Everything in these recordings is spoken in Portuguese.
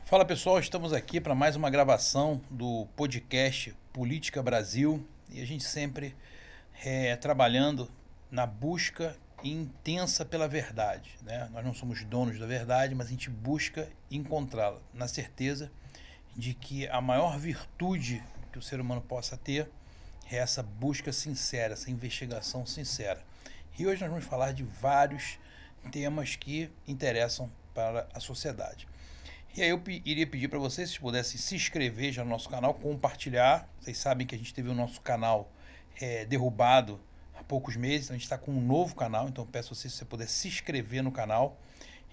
Fala pessoal, estamos aqui para mais uma gravação do podcast Política Brasil e a gente sempre trabalhando na busca intensa pela verdade, né? Nós não somos donos da verdade, mas a gente busca encontrá-la, na certeza de que a maior virtude que o ser humano possa ter é essa busca sincera, essa investigação sincera. E hoje nós vamos falar de vários temas que interessam para a sociedade. E aí eu iria pedir para vocês, se pudessem se inscrever já no nosso canal, compartilhar. Vocês sabem que a gente teve o nosso canal derrubado há poucos meses, então a gente está com um novo canal, então eu peço a vocês se você puder se inscrever no canal.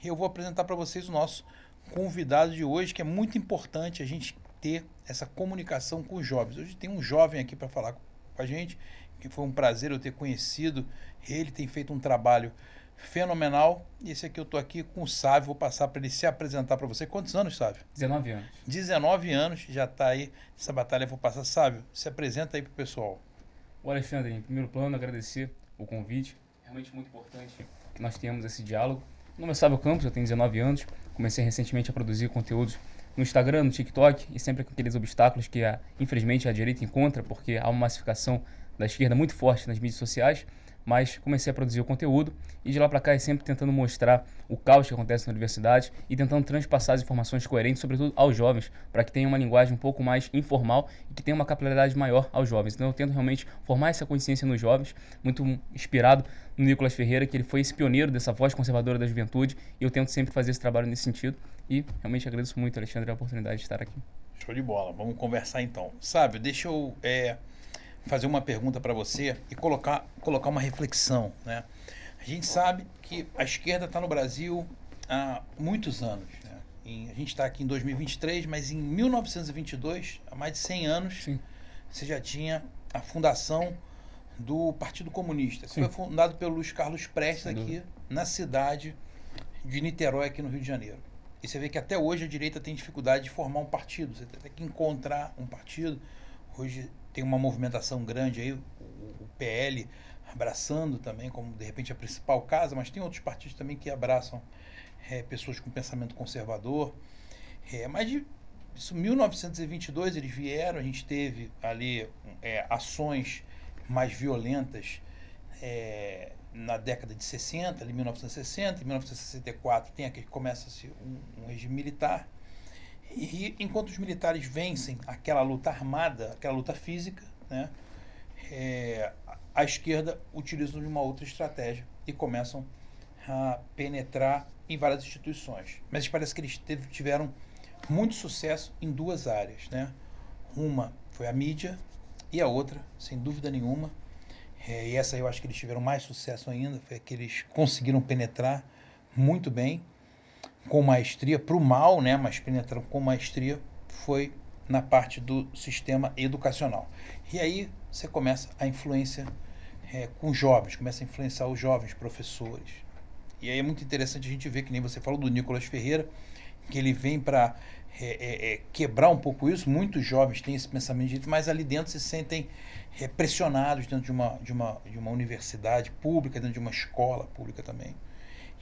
E eu vou apresentar para vocês o nosso convidado de hoje, que é muito importante a gente ter essa comunicação com os jovens. Hoje tem um jovem aqui para falar com a gente, que foi um prazer eu ter conhecido. Ele tem feito um trabalho fenomenal. E esse aqui eu estou aqui com o Sávio, vou passar para ele se apresentar para você. Quantos anos, Sávio? 19 anos. 19 anos, já está aí nessa batalha, eu vou passar. Sávio, se apresenta aí para o pessoal. O Alexandre, em primeiro plano, agradecer o convite. Realmente muito importante que nós tenhamos esse diálogo. Meu nome é Sávio Campos, eu tenho 19 anos, comecei recentemente a produzir conteúdos no Instagram, no TikTok, e sempre com aqueles obstáculos que, infelizmente, a direita encontra, porque há uma massificação da esquerda muito forte nas mídias sociais. Mas comecei a produzir o conteúdo e de lá para cá é sempre tentando mostrar o caos que acontece na universidade e tentando transpassar as informações coerentes, sobretudo aos jovens, para que tenham uma linguagem um pouco mais informal e que tenha uma capilaridade maior aos jovens. Então eu tento realmente formar essa consciência nos jovens, muito inspirado no Nicolas Ferreira, que ele foi esse pioneiro dessa voz conservadora da juventude, e eu tento sempre fazer esse trabalho nesse sentido e realmente agradeço muito, Alexandre, a oportunidade de estar aqui. Show de bola, vamos conversar então. Sábio, deixa eu fazer uma pergunta para você e colocar uma reflexão, né? A gente sabe que a esquerda está no Brasil há muitos anos, né? A gente está aqui em 2023, mas em 1922, há mais de 100 anos, Sim. Você já tinha a fundação do Partido Comunista, que Sim. foi fundado pelo Luiz Carlos Prestes aqui na cidade de Niterói, aqui no Rio de Janeiro. E você vê que até hoje a direita tem dificuldade de formar um partido, você tem que encontrar um partido. Hoje tem uma movimentação grande aí, o PL abraçando também, como de repente a principal casa, mas tem outros partidos também que abraçam pessoas com pensamento conservador. Mas de 1922 eles vieram, a gente teve ali ações mais violentas na década de 60, ali 1960, em 1964 tem aqui que começa-se um regime militar. E enquanto os militares vencem aquela luta armada, aquela luta física, né, a esquerda utiliza de uma outra estratégia e começam a penetrar em várias instituições. Mas parece que eles tiveram muito sucesso em duas áreas, né? Uma foi a mídia e a outra, sem dúvida nenhuma, e essa eu acho que eles tiveram mais sucesso ainda, foi que eles conseguiram penetrar muito bem, com maestria, para o mal, né, mas penetrando com maestria, foi na parte do sistema educacional. E aí você começa a influência com jovens, começa a influenciar os jovens professores. E aí é muito interessante a gente ver, que nem você falou do Nicolas Ferreira, que ele vem para quebrar um pouco isso. Muitos jovens têm esse pensamento de direita, mas ali dentro se sentem pressionados dentro de uma universidade pública, dentro de uma escola pública também.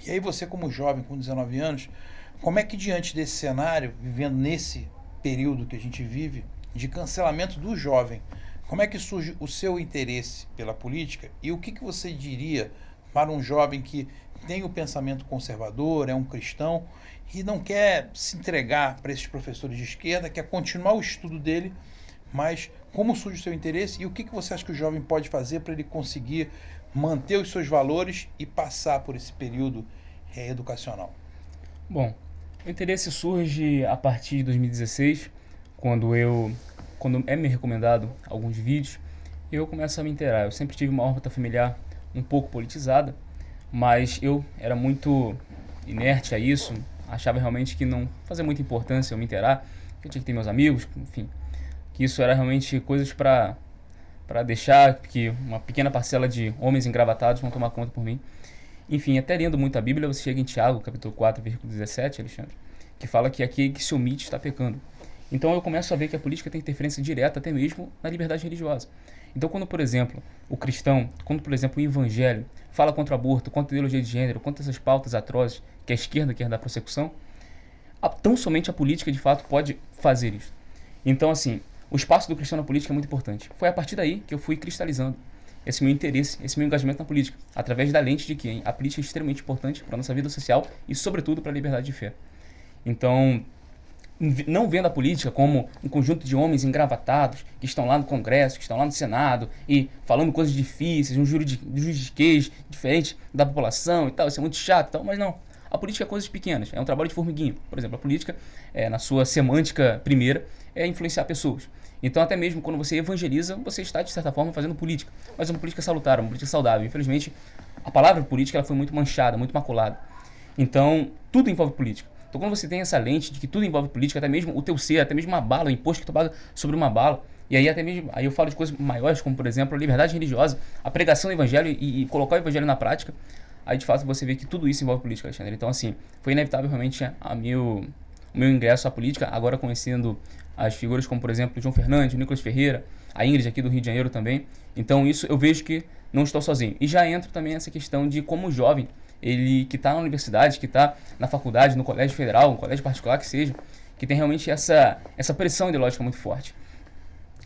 E aí você, como jovem, com 19 anos, como é que diante desse cenário, vivendo nesse período que a gente vive, de cancelamento do jovem, como é que surge o seu interesse pela política e o que você diria para um jovem que tem o pensamento conservador, é um cristão e não quer se entregar para esses professores de esquerda, quer continuar o estudo dele, mas como surge o seu interesse e o que você acha que o jovem pode fazer para ele conseguir manter os seus valores e passar por esse período educacional? Bom, o interesse surge a partir de 2016, quando é me recomendado alguns vídeos, eu começo a me inteirar. Eu sempre tive uma órbita familiar um pouco politizada, mas eu era muito inerte a isso, achava realmente que não fazia muita importância eu me inteirar, que eu tinha que ter meus amigos, enfim, que isso era realmente coisas para deixar que uma pequena parcela de homens engravatados vão tomar conta por mim. Enfim, até lendo muito a Bíblia, você chega em Tiago, capítulo 4, versículo 17, Alexandre, que fala que aquele que se omite está pecando. Então eu começo a ver que a política tem interferência direta até mesmo na liberdade religiosa. Então quando, por exemplo, o cristão, quando, por exemplo, o evangelho fala contra o aborto, contra a ideologia de gênero, contra essas pautas atrozes que é a esquerda quer dar prossecução, tão somente a política, de fato, pode fazer isso. Então, assim, o espaço do cristão na política é muito importante. Foi a partir daí que eu fui cristalizando esse meu interesse, esse meu engajamento na política, através da lente de que a política é extremamente importante para a nossa vida social e, sobretudo, para a liberdade de fé. Então, não vendo a política como um conjunto de homens engravatados que estão lá no Congresso, que estão lá no Senado e falando coisas difíceis, um juridiquês diferente da população e tal, isso é muito chato e tal, mas não. A política é coisas pequenas, é um trabalho de formiguinho. Por exemplo, a política, na sua semântica primeira, é influenciar pessoas. Então, até mesmo quando você evangeliza, você está, de certa forma, fazendo política. Mas uma política salutar, uma política saudável. Infelizmente, a palavra política ela foi muito manchada, muito maculada. Então, tudo envolve política. Então, quando você tem essa lente de que tudo envolve política, até mesmo o teu ser, até mesmo uma bala, o imposto que tu paga sobre uma bala, e aí até mesmo, aí eu falo de coisas maiores, como, por exemplo, a liberdade religiosa, a pregação do evangelho e colocar o evangelho na prática, aí, de fato, você vê que tudo isso envolve política, Alexandre. Então, assim, foi inevitável realmente o meu ingresso à política, agora conhecendo as figuras como, por exemplo, João Fernandes, o Nicolas Ferreira, a Ingrid aqui do Rio de Janeiro também. Então, isso eu vejo que não estou sozinho. E já entra também essa questão de como o jovem, ele que está na universidade, que está na faculdade, no colégio federal, no colégio particular que seja, que tem realmente essa pressão ideológica muito forte.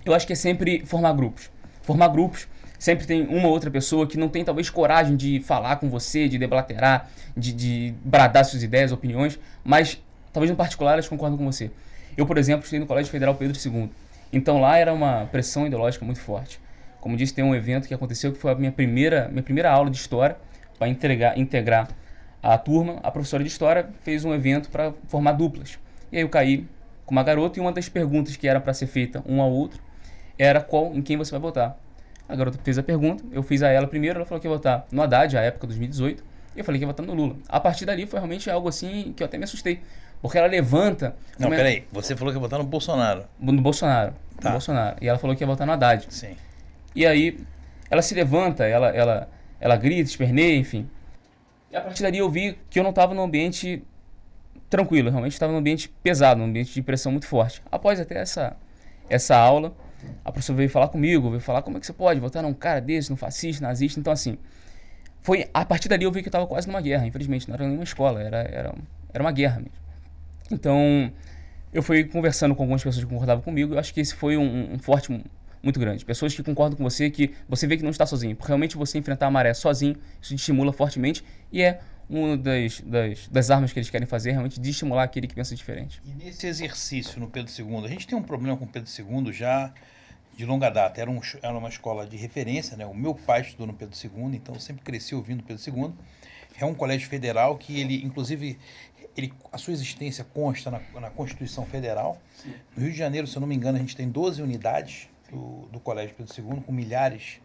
Eu acho que é sempre formar grupos. Formar grupos, sempre tem uma ou outra pessoa que não tem talvez coragem de falar com você, de deblaterar, de bradar suas ideias, opiniões, mas talvez no particular elas concordam com você. Eu, por exemplo, estudei no Colégio Federal Pedro II. Então lá era uma pressão ideológica muito forte. Como disse, tem um evento que aconteceu que foi a minha primeira aula de história para integrar a turma. A professora de história fez um evento para formar duplas. E aí eu caí com uma garota e uma das perguntas que era para ser feita um ao outro era em quem você vai votar. A garota fez a pergunta, eu fiz a ela primeiro, ela falou que ia votar no Haddad, à época, 2018, e eu falei que ia votar no Lula. A partir dali foi realmente algo assim que eu até me assustei. Porque ela levanta... Não, peraí. Você falou que ia votar no Bolsonaro. No Bolsonaro. Tá. No Bolsonaro. E ela falou que ia votar no Haddad. Sim. E aí, ela se levanta, ela grita, esperneia, enfim. E a partir dali eu vi que eu não estava num ambiente tranquilo. Realmente estava num ambiente pesado, num ambiente de pressão muito forte. Após até essa aula, a professora veio falar comigo, veio falar como é que você pode votar num cara desse, num fascista, nazista. Então, assim, a partir dali eu vi que eu estava quase numa guerra. Infelizmente, não era nenhuma escola, era uma guerra mesmo. Então, eu fui conversando com algumas pessoas que concordavam comigo. Eu acho que esse foi um forte muito grande. Pessoas que concordam com você, que você vê que não está sozinho. Porque realmente você enfrentar a maré sozinho, isso te estimula fortemente. E é uma das armas que eles querem fazer, realmente, de estimular aquele que pensa diferente. E nesse exercício no Pedro II, a gente tem um problema com o Pedro II já de longa data. Era uma escola de referência, né? O meu pai estudou no Pedro II, então eu sempre cresci ouvindo Pedro II. É um colégio federal que ele, inclusive... a sua existência consta na Constituição Federal. Sim. No Rio de Janeiro, se eu não me engano, a gente tem 12 unidades do Colégio Pedro II, com milhares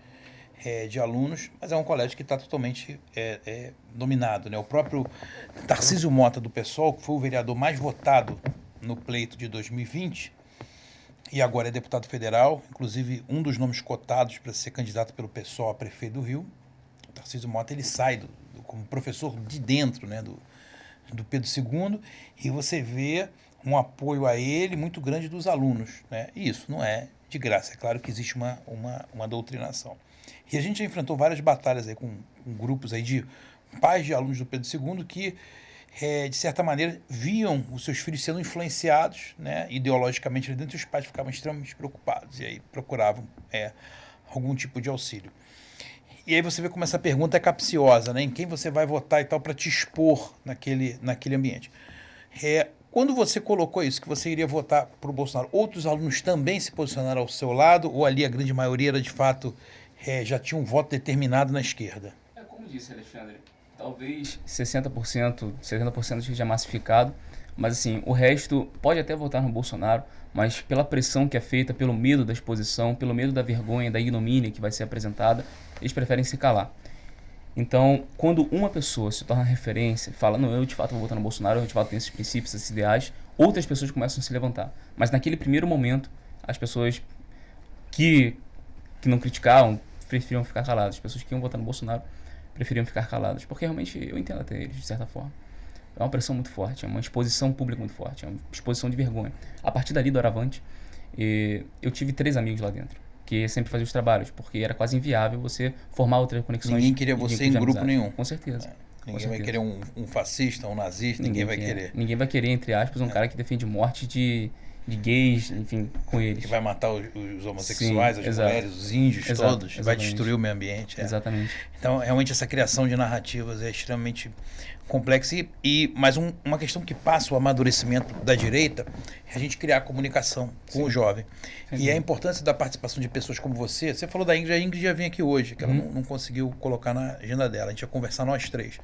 de alunos, mas é um colégio que está totalmente dominado, né? O próprio Tarcísio Mota, do PSOL, que foi o vereador mais votado no pleito de 2020, e agora é deputado federal, inclusive um dos nomes cotados para ser candidato pelo PSOL a prefeito do Rio, o Tarcísio Mota, ele sai como professor de dentro, né, do Pedro II, e você vê um apoio a ele muito grande dos alunos, né? E isso não é de graça, é claro que existe uma doutrinação. E a gente já enfrentou várias batalhas aí com grupos aí de pais de alunos do Pedro II que, de certa maneira, viam os seus filhos sendo influenciados, né, ideologicamente ali dentro, e os pais ficavam extremamente preocupados, e aí procuravam algum tipo de auxílio. E aí você vê como essa pergunta é capciosa, né? Em quem você vai votar e tal, para te expor naquele ambiente. Quando você colocou isso, que você iria votar para o Bolsonaro, outros alunos também se posicionaram ao seu lado, ou ali a grande maioria era, de fato, já tinha um voto determinado na esquerda? Como disse, Alexandre, talvez 60%, 70% esteja massificado, mas assim, o resto pode até votar no Bolsonaro, mas pela pressão que é feita, pelo medo da exposição, pelo medo da vergonha, da ignomínia que vai ser apresentada, eles preferem se calar. Então, quando uma pessoa se torna referência, fala, não, eu de fato vou votar no Bolsonaro, eu de fato tenho esses princípios, esses ideais, outras pessoas começam a se levantar. Mas naquele primeiro momento, as pessoas que não criticavam preferiam ficar caladas. As pessoas que iam votar no Bolsonaro preferiam ficar caladas, porque realmente eu entendo até eles, de certa forma. É uma pressão muito forte, é uma exposição pública muito forte, é uma exposição de vergonha. A partir dali, do Aravante, eu tive 3 amigos lá dentro, que sempre faziam os trabalhos, porque era quase inviável você formar outras conexões. Ninguém queria você em grupo nenhum. Com certeza. Ninguém vai querer um fascista, um nazista, ninguém vai querer. Ninguém vai querer, entre aspas, um cara que defende morte de gays, enfim, com eles. Que vai matar os homossexuais, as mulheres, os índios, todos. Vai destruir o meio ambiente. Exatamente. Então, realmente, essa criação de narrativas é extremamente complexa. Mas uma questão que passa o amadurecimento da direita é a gente criar comunicação com o jovem. E a importância da participação de pessoas como você. Você falou da Ingrid, a Ingrid já vem aqui hoje, que ela não conseguiu colocar na agenda dela. A gente ia conversar nós três.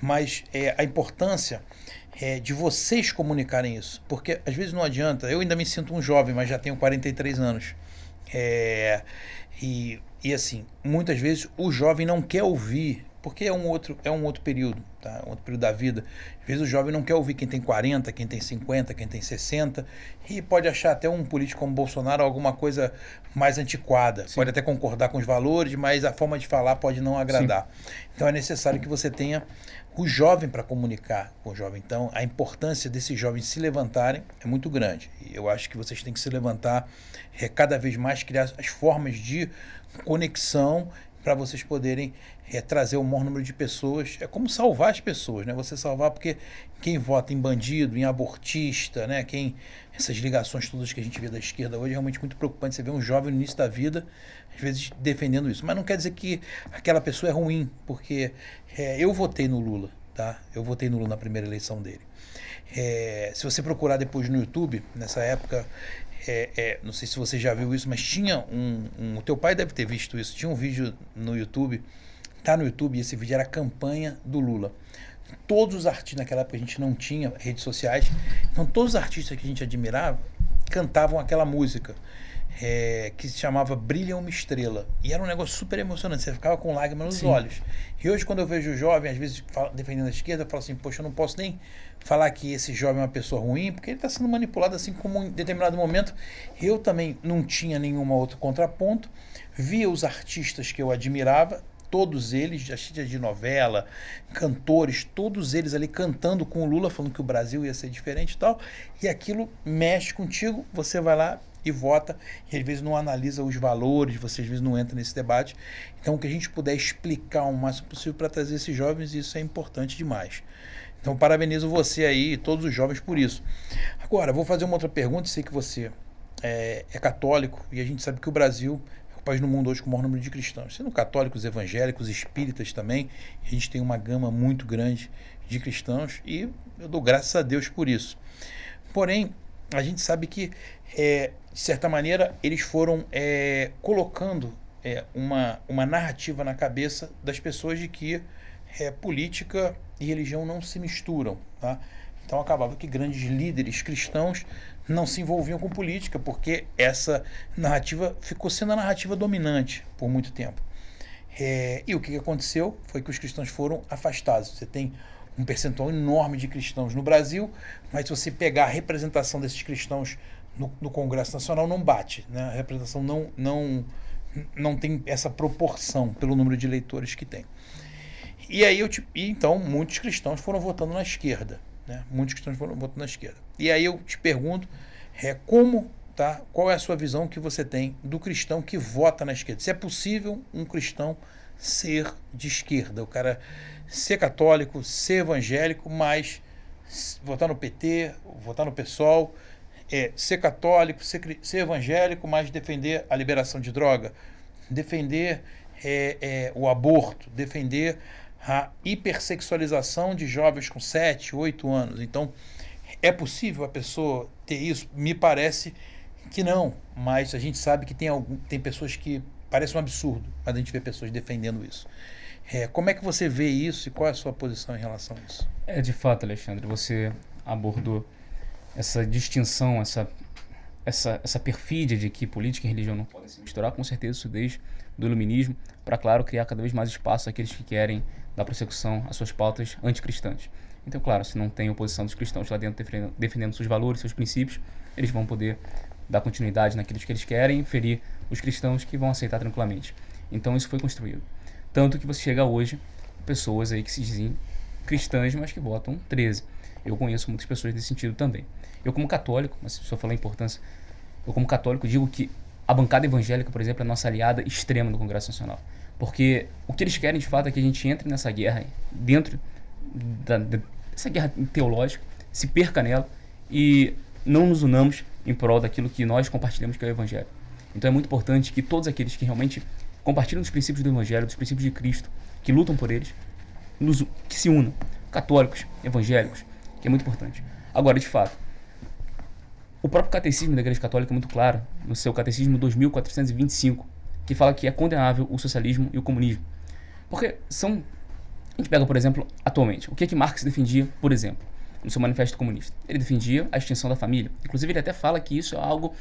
Mas a importância de vocês comunicarem isso. Porque às vezes não adianta. Eu ainda me sinto um jovem, mas já tenho 43 anos. E assim, muitas vezes o jovem não quer ouvir, porque é um outro período, tá? Um outro período da vida. Às vezes o jovem não quer ouvir quem tem 40, quem tem 50, quem tem 60, e pode achar até um político como Bolsonaro alguma coisa mais antiquada. Sim. Pode até concordar com os valores, mas a forma de falar pode não agradar. Sim. Então é necessário que você tenha o jovem para comunicar com o jovem. Então a importância desses jovens se levantarem é muito grande. E eu acho que vocês têm que se levantar, cada vez mais criar as formas de conexão para vocês poderem trazer o maior número de pessoas. É como salvar as pessoas, né? Você salvar, porque quem vota em bandido, em abortista, né? Essas ligações todas que a gente vê da esquerda hoje é realmente muito preocupante. Você vê um jovem no início da vida, às vezes defendendo isso. Mas não quer dizer que aquela pessoa é ruim, porque eu votei no Lula, tá? Eu votei no Lula na primeira eleição dele. Se você procurar depois no YouTube, nessa época, não sei se você já viu isso, mas tinha o teu pai deve ter visto isso, tinha um vídeo no YouTube, tá no YouTube, e esse vídeo era a campanha do Lula. Todos os artistas, naquela época a gente não tinha redes sociais, então todos os artistas que a gente admirava cantavam aquela música, que se chamava Brilha uma Estrela, e era um negócio super emocionante, você ficava com lágrimas nos olhos. E hoje, quando eu vejo o jovem, às vezes defendendo a esquerda, eu falo assim, poxa, eu não posso nem falar que esse jovem é uma pessoa ruim, porque ele está sendo manipulado, assim como em determinado momento eu também não tinha nenhum outro contraponto, via os artistas que eu admirava, todos eles, artistas de novela, cantores, todos eles ali cantando com o Lula, falando que o Brasil ia ser diferente e tal, e aquilo mexe contigo, você vai lá e vota, e às vezes não analisa os valores, você às vezes não entra nesse debate. Então, o que a gente puder explicar o máximo possível para trazer esses jovens, isso é importante demais. Então, parabenizo você aí e todos os jovens por isso. Agora, vou fazer uma outra pergunta, sei que você é católico, e a gente sabe que o Brasil é o país no mundo hoje com o maior número de cristãos, sendo católicos, evangélicos, espíritas também, a gente tem uma gama muito grande de cristãos, e eu dou graças a Deus por isso. Porém, a gente sabe que, de certa maneira, eles foram colocando uma narrativa na cabeça das pessoas de que política e religião não se misturam, tá? Então acabava que grandes líderes cristãos não se envolviam com política, porque essa narrativa ficou sendo a narrativa dominante por muito tempo. E o que aconteceu foi que os cristãos foram afastados. Você tem um percentual enorme de cristãos no Brasil, mas se você pegar a representação desses cristãos no Congresso Nacional, não bate, né? A representação não tem essa proporção pelo número de eleitores que tem. E aí então muitos cristãos foram votando na esquerda, né? Muitos cristãos foram votando na esquerda. E aí eu te pergunto, qual é a sua visão que você tem do cristão que vota na esquerda? Se é possível um cristão ser de esquerda, o cara ser católico, ser evangélico, mas votar no PT, votar no PSOL, ser católico, ser evangélico, mas defender a liberação de droga, defender o aborto, defender a hipersexualização de jovens com 7, 8 anos. Então, é possível a pessoa ter isso? Me parece que não, mas a gente sabe que tem pessoas que parece um absurdo, mas a gente vê pessoas defendendo isso. Como é que você vê isso e qual é a sua posição em relação a isso? De fato, Alexandre, você abordou essa distinção, essa perfídia de que política e religião não podem se misturar, com certeza isso desde do iluminismo, para, claro, criar cada vez mais espaço àqueles que querem dar prossecução às suas pautas anticristãs. Então, claro, se não tem oposição dos cristãos lá dentro defendendo seus valores, seus princípios, eles vão poder dar continuidade naquilo que eles querem e ferir os cristãos que vão aceitar tranquilamente. Então isso foi construído. Tanto que você chega hoje pessoas aí que se dizem cristãs, mas que votam 13. Eu conheço muitas pessoas nesse sentido também. Eu como católico, mas se eu falar a importância, eu como católico digo que a bancada evangélica, por exemplo, é a nossa aliada extrema no Congresso Nacional. Porque o que eles querem, de fato, é que a gente entre nessa guerra, dentro dessa guerra teológica, se perca nela e não nos unamos em prol daquilo que nós compartilhamos, que é o Evangelho. Então é muito importante que todos aqueles que realmente compartilham dos princípios do Evangelho, dos princípios de Cristo, que lutam por eles, que se unam, católicos, evangélicos, que é muito importante. Agora, de fato, o próprio catecismo da Igreja Católica é muito claro, no seu catecismo 2425, que fala que é condenável o socialismo e o comunismo. Porque são... A gente pega, por exemplo, atualmente, o que Marx defendia, por exemplo, no seu Manifesto Comunista? Ele defendia a extinção da família. Inclusive, ele até fala que isso é algo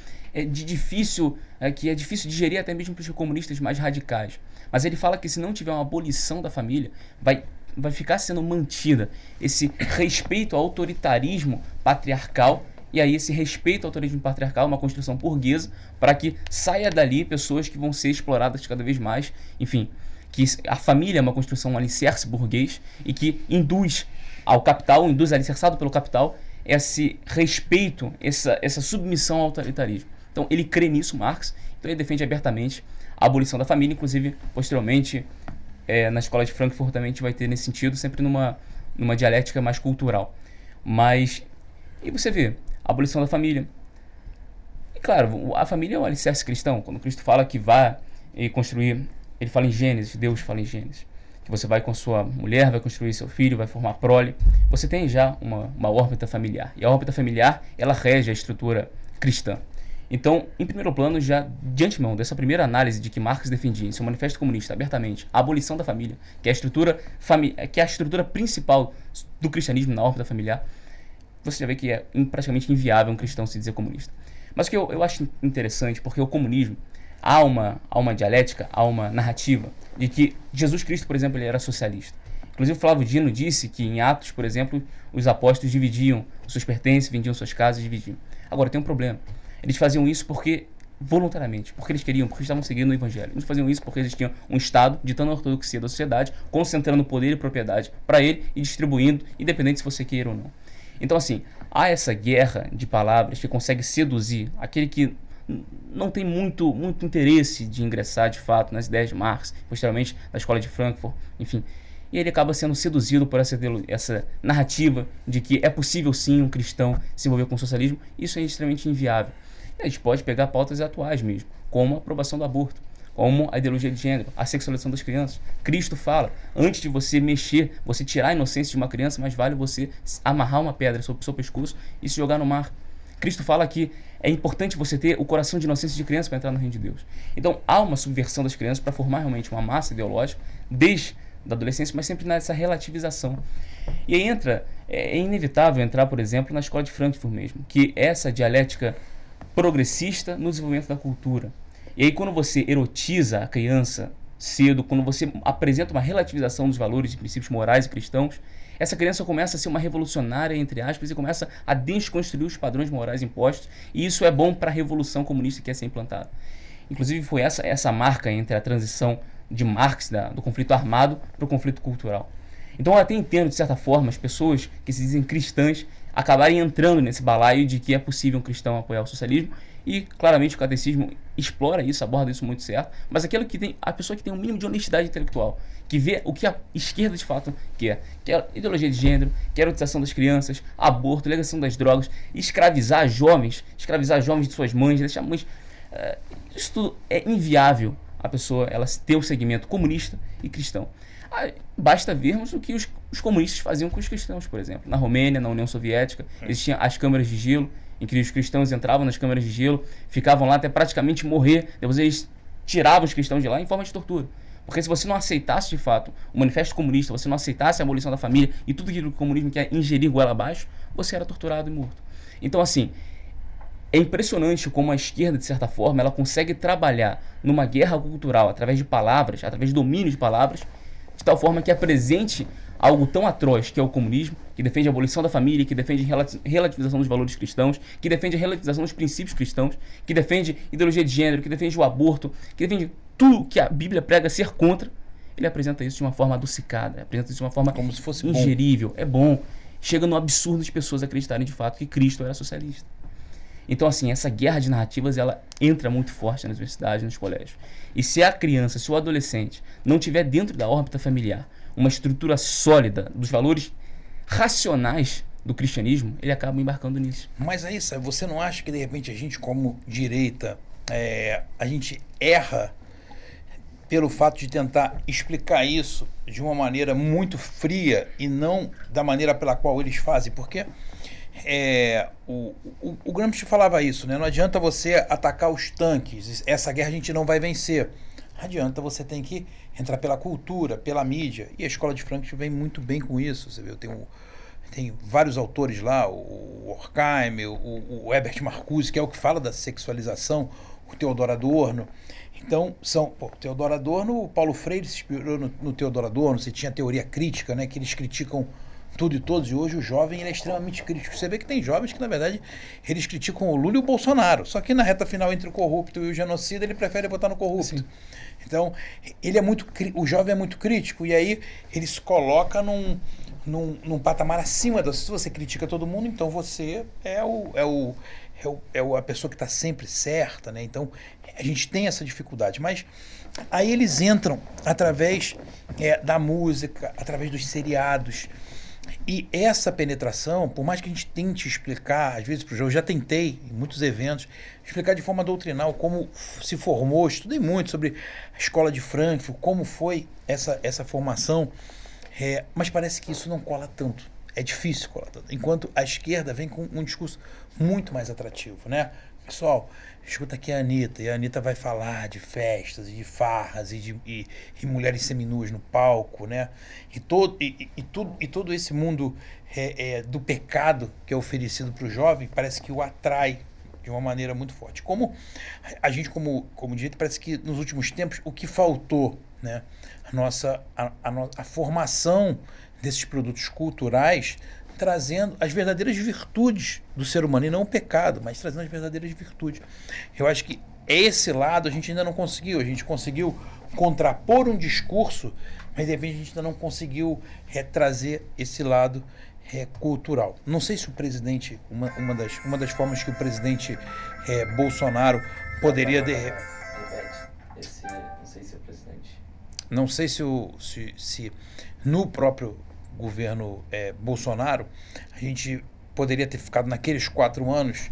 que é difícil digerir até mesmo para os comunistas mais radicais. Mas ele fala que se não tiver uma abolição da família, vai ficar sendo mantida esse respeito ao autoritarismo patriarcal. E aí esse respeito ao autoritarismo patriarcal é uma construção burguesa para que saia dali pessoas que vão ser exploradas cada vez mais. Enfim, que a família é uma construção, um alicerce burguês e que induz ao capital, induz alicerçado pelo capital, esse respeito, essa submissão ao autoritarismo. Então ele crê nisso, Marx, então ele defende abertamente a abolição da família, inclusive posteriormente na escola de Frankfurt também a gente vai ter nesse sentido, sempre numa dialética mais cultural. Mas, e você vê, a abolição da família. E claro, a família é um alicerce cristão. Quando Cristo fala que vai construir, ele fala em Gênesis, Deus fala em Gênesis, que você vai com sua mulher, vai construir seu filho, vai formar prole. Você tem já uma órbita familiar. E a órbita familiar, ela rege a estrutura cristã. Então, em primeiro plano, já de antemão, dessa primeira análise de que Marx defendia em seu Manifesto Comunista abertamente a abolição da família, que é a estrutura principal do cristianismo na órbita familiar, você já vê que é praticamente inviável um cristão se dizer comunista. Mas o que eu acho interessante, porque o comunismo, há uma dialética, há uma narrativa de que Jesus Cristo, por exemplo, ele era socialista. Inclusive, Flávio Dino disse que em Atos, por exemplo, os apóstolos dividiam os seus pertences, vendiam suas casas, dividiam. Agora, tem um problema. Eles faziam isso voluntariamente, porque eles queriam, porque estavam seguindo o Evangelho. Eles faziam isso porque existia um Estado ditando a ortodoxia da sociedade, concentrando poder e propriedade para ele e distribuindo, independente se você queira ou não. Então, assim, há essa guerra de palavras que consegue seduzir aquele que não tem muito interesse de ingressar, de fato, nas ideias de Marx, posteriormente na escola de Frankfurt, enfim. E ele acaba sendo seduzido por essa narrativa de que é possível, sim, um cristão se envolver com o socialismo. Isso é extremamente inviável. E a gente pode pegar pautas atuais mesmo, como a aprovação do aborto, como a ideologia de gênero, a sexualização das crianças. Cristo fala, antes de você você tirar a inocência de uma criança, mais vale você amarrar uma pedra sobre o seu pescoço e se jogar no mar. Cristo fala que é importante você ter o coração de inocência de criança para entrar no reino de Deus. Então há uma subversão das crianças para formar realmente uma massa ideológica desde a adolescência, mas sempre nessa relativização. E aí é inevitável entrar, por exemplo, na escola de Frankfurt mesmo, que é essa dialética progressista no desenvolvimento da cultura. E aí quando você erotiza a criança cedo, quando você apresenta uma relativização dos valores e princípios morais e cristãos, essa criança começa a ser uma revolucionária, entre aspas, e começa a desconstruir os padrões morais impostos, e isso é bom para a revolução comunista que quer ser implantada. Inclusive foi essa marca entre a transição de Marx, do conflito armado, para o conflito cultural. Então eu até entendo, de certa forma, as pessoas que se dizem cristãs acabarem entrando nesse balaio de que é possível um cristão apoiar o socialismo, e claramente o catecismo explora isso, aborda isso muito certo, mas a pessoa que tem um mínimo de honestidade intelectual, que vê o que a esquerda de fato quer, que é ideologia de gênero, que é a erotização das crianças, aborto, legalização das drogas, escravizar jovens de suas mães, deixar mães... isso tudo é inviável a pessoa ela ter o segmento comunista e cristão. Basta vermos o que os comunistas faziam com os cristãos, por exemplo. Na Romênia, na União Soviética, existiam as câmaras de gelo, em que os cristãos entravam nas câmaras de gelo, ficavam lá até praticamente morrer, depois eles tiravam os cristãos de lá em forma de tortura. Porque se você não aceitasse de fato o manifesto comunista, você não aceitasse a abolição da família e tudo aquilo que o comunismo quer ingerir goela abaixo, você era torturado e morto. Então, assim, é impressionante como a esquerda, de certa forma, ela consegue trabalhar numa guerra cultural através de palavras, através do domínio de palavras, de tal forma que apresente algo tão atroz que é o comunismo, que defende a abolição da família, que defende a relativização dos valores cristãos, que defende a relativização dos princípios cristãos, que defende ideologia de gênero, que defende o aborto, que defende tudo que a Bíblia prega ser contra. Ele apresenta isso de uma forma adocicada, apresenta isso de uma forma como se fosse ingerível, é bom. Chega no absurdo de pessoas acreditarem de fato que Cristo era socialista. Então, assim, essa guerra de narrativas, ela entra muito forte nas universidades, nos colégios. E se a criança, se o adolescente não tiver dentro da órbita familiar uma estrutura sólida dos valores racionais do cristianismo, ele acaba embarcando nisso. Mas é isso, você não acha que de repente a gente como direita, a gente erra pelo fato de tentar explicar isso de uma maneira muito fria e não da maneira pela qual eles fazem? Porque o Gramsci falava isso, né? Não adianta você atacar os tanques, essa guerra a gente não vai vencer. Adianta, você tem que entrar pela cultura, pela mídia. E a escola de Frankfurt vem muito bem com isso. Você vê, tem vários autores lá, o Horkheim, o Herbert Marcuse, que é o que fala da sexualização, o Theodor Adorno. Então, o Theodor Adorno, o Paulo Freire se inspirou no Theodor Adorno, você tinha a teoria crítica, né, que eles criticam tudo e todos, e hoje o jovem ele é extremamente crítico. Você vê que tem jovens que, na verdade, eles criticam o Lula e o Bolsonaro, só que na reta final entre o corrupto e o genocida, ele prefere votar no corrupto. Sim. Então, o jovem é muito crítico, e aí ele se coloca num patamar acima da... Se você critica todo mundo, então você é a pessoa que está sempre certa, né? Então, a gente tem essa dificuldade. Mas aí eles entram através da música, através dos seriados. E essa penetração, por mais que a gente tente explicar, às vezes, eu já tentei, em muitos eventos, explicar de forma doutrinal como se formou, estudei muito sobre a escola de Frankfurt, como foi essa formação, mas parece que isso não cola tanto. É difícil colar tanto. Enquanto a esquerda vem com um discurso muito mais atrativo, né? Pessoal, escuta aqui a Anitta, e a Anitta vai falar de festas, e de farras, e mulheres seminuas no palco, né? E todo esse mundo do pecado que é oferecido para o jovem, parece que o atrai de uma maneira muito forte. Como a gente, como direito, parece que nos últimos tempos, o que faltou, né? A formação desses produtos culturais, trazendo as verdadeiras virtudes do ser humano, e não o pecado, mas trazendo as verdadeiras virtudes. Eu acho que esse lado a gente ainda não conseguiu. A gente conseguiu contrapor um discurso, mas de repente a gente ainda não conseguiu trazer esse lado cultural. Não sei se o presidente, uma das formas que o presidente Bolsonaro poderia... Não sei se é o presidente. Não sei se no próprio governo Bolsonaro, a gente poderia ter ficado naqueles 4 anos,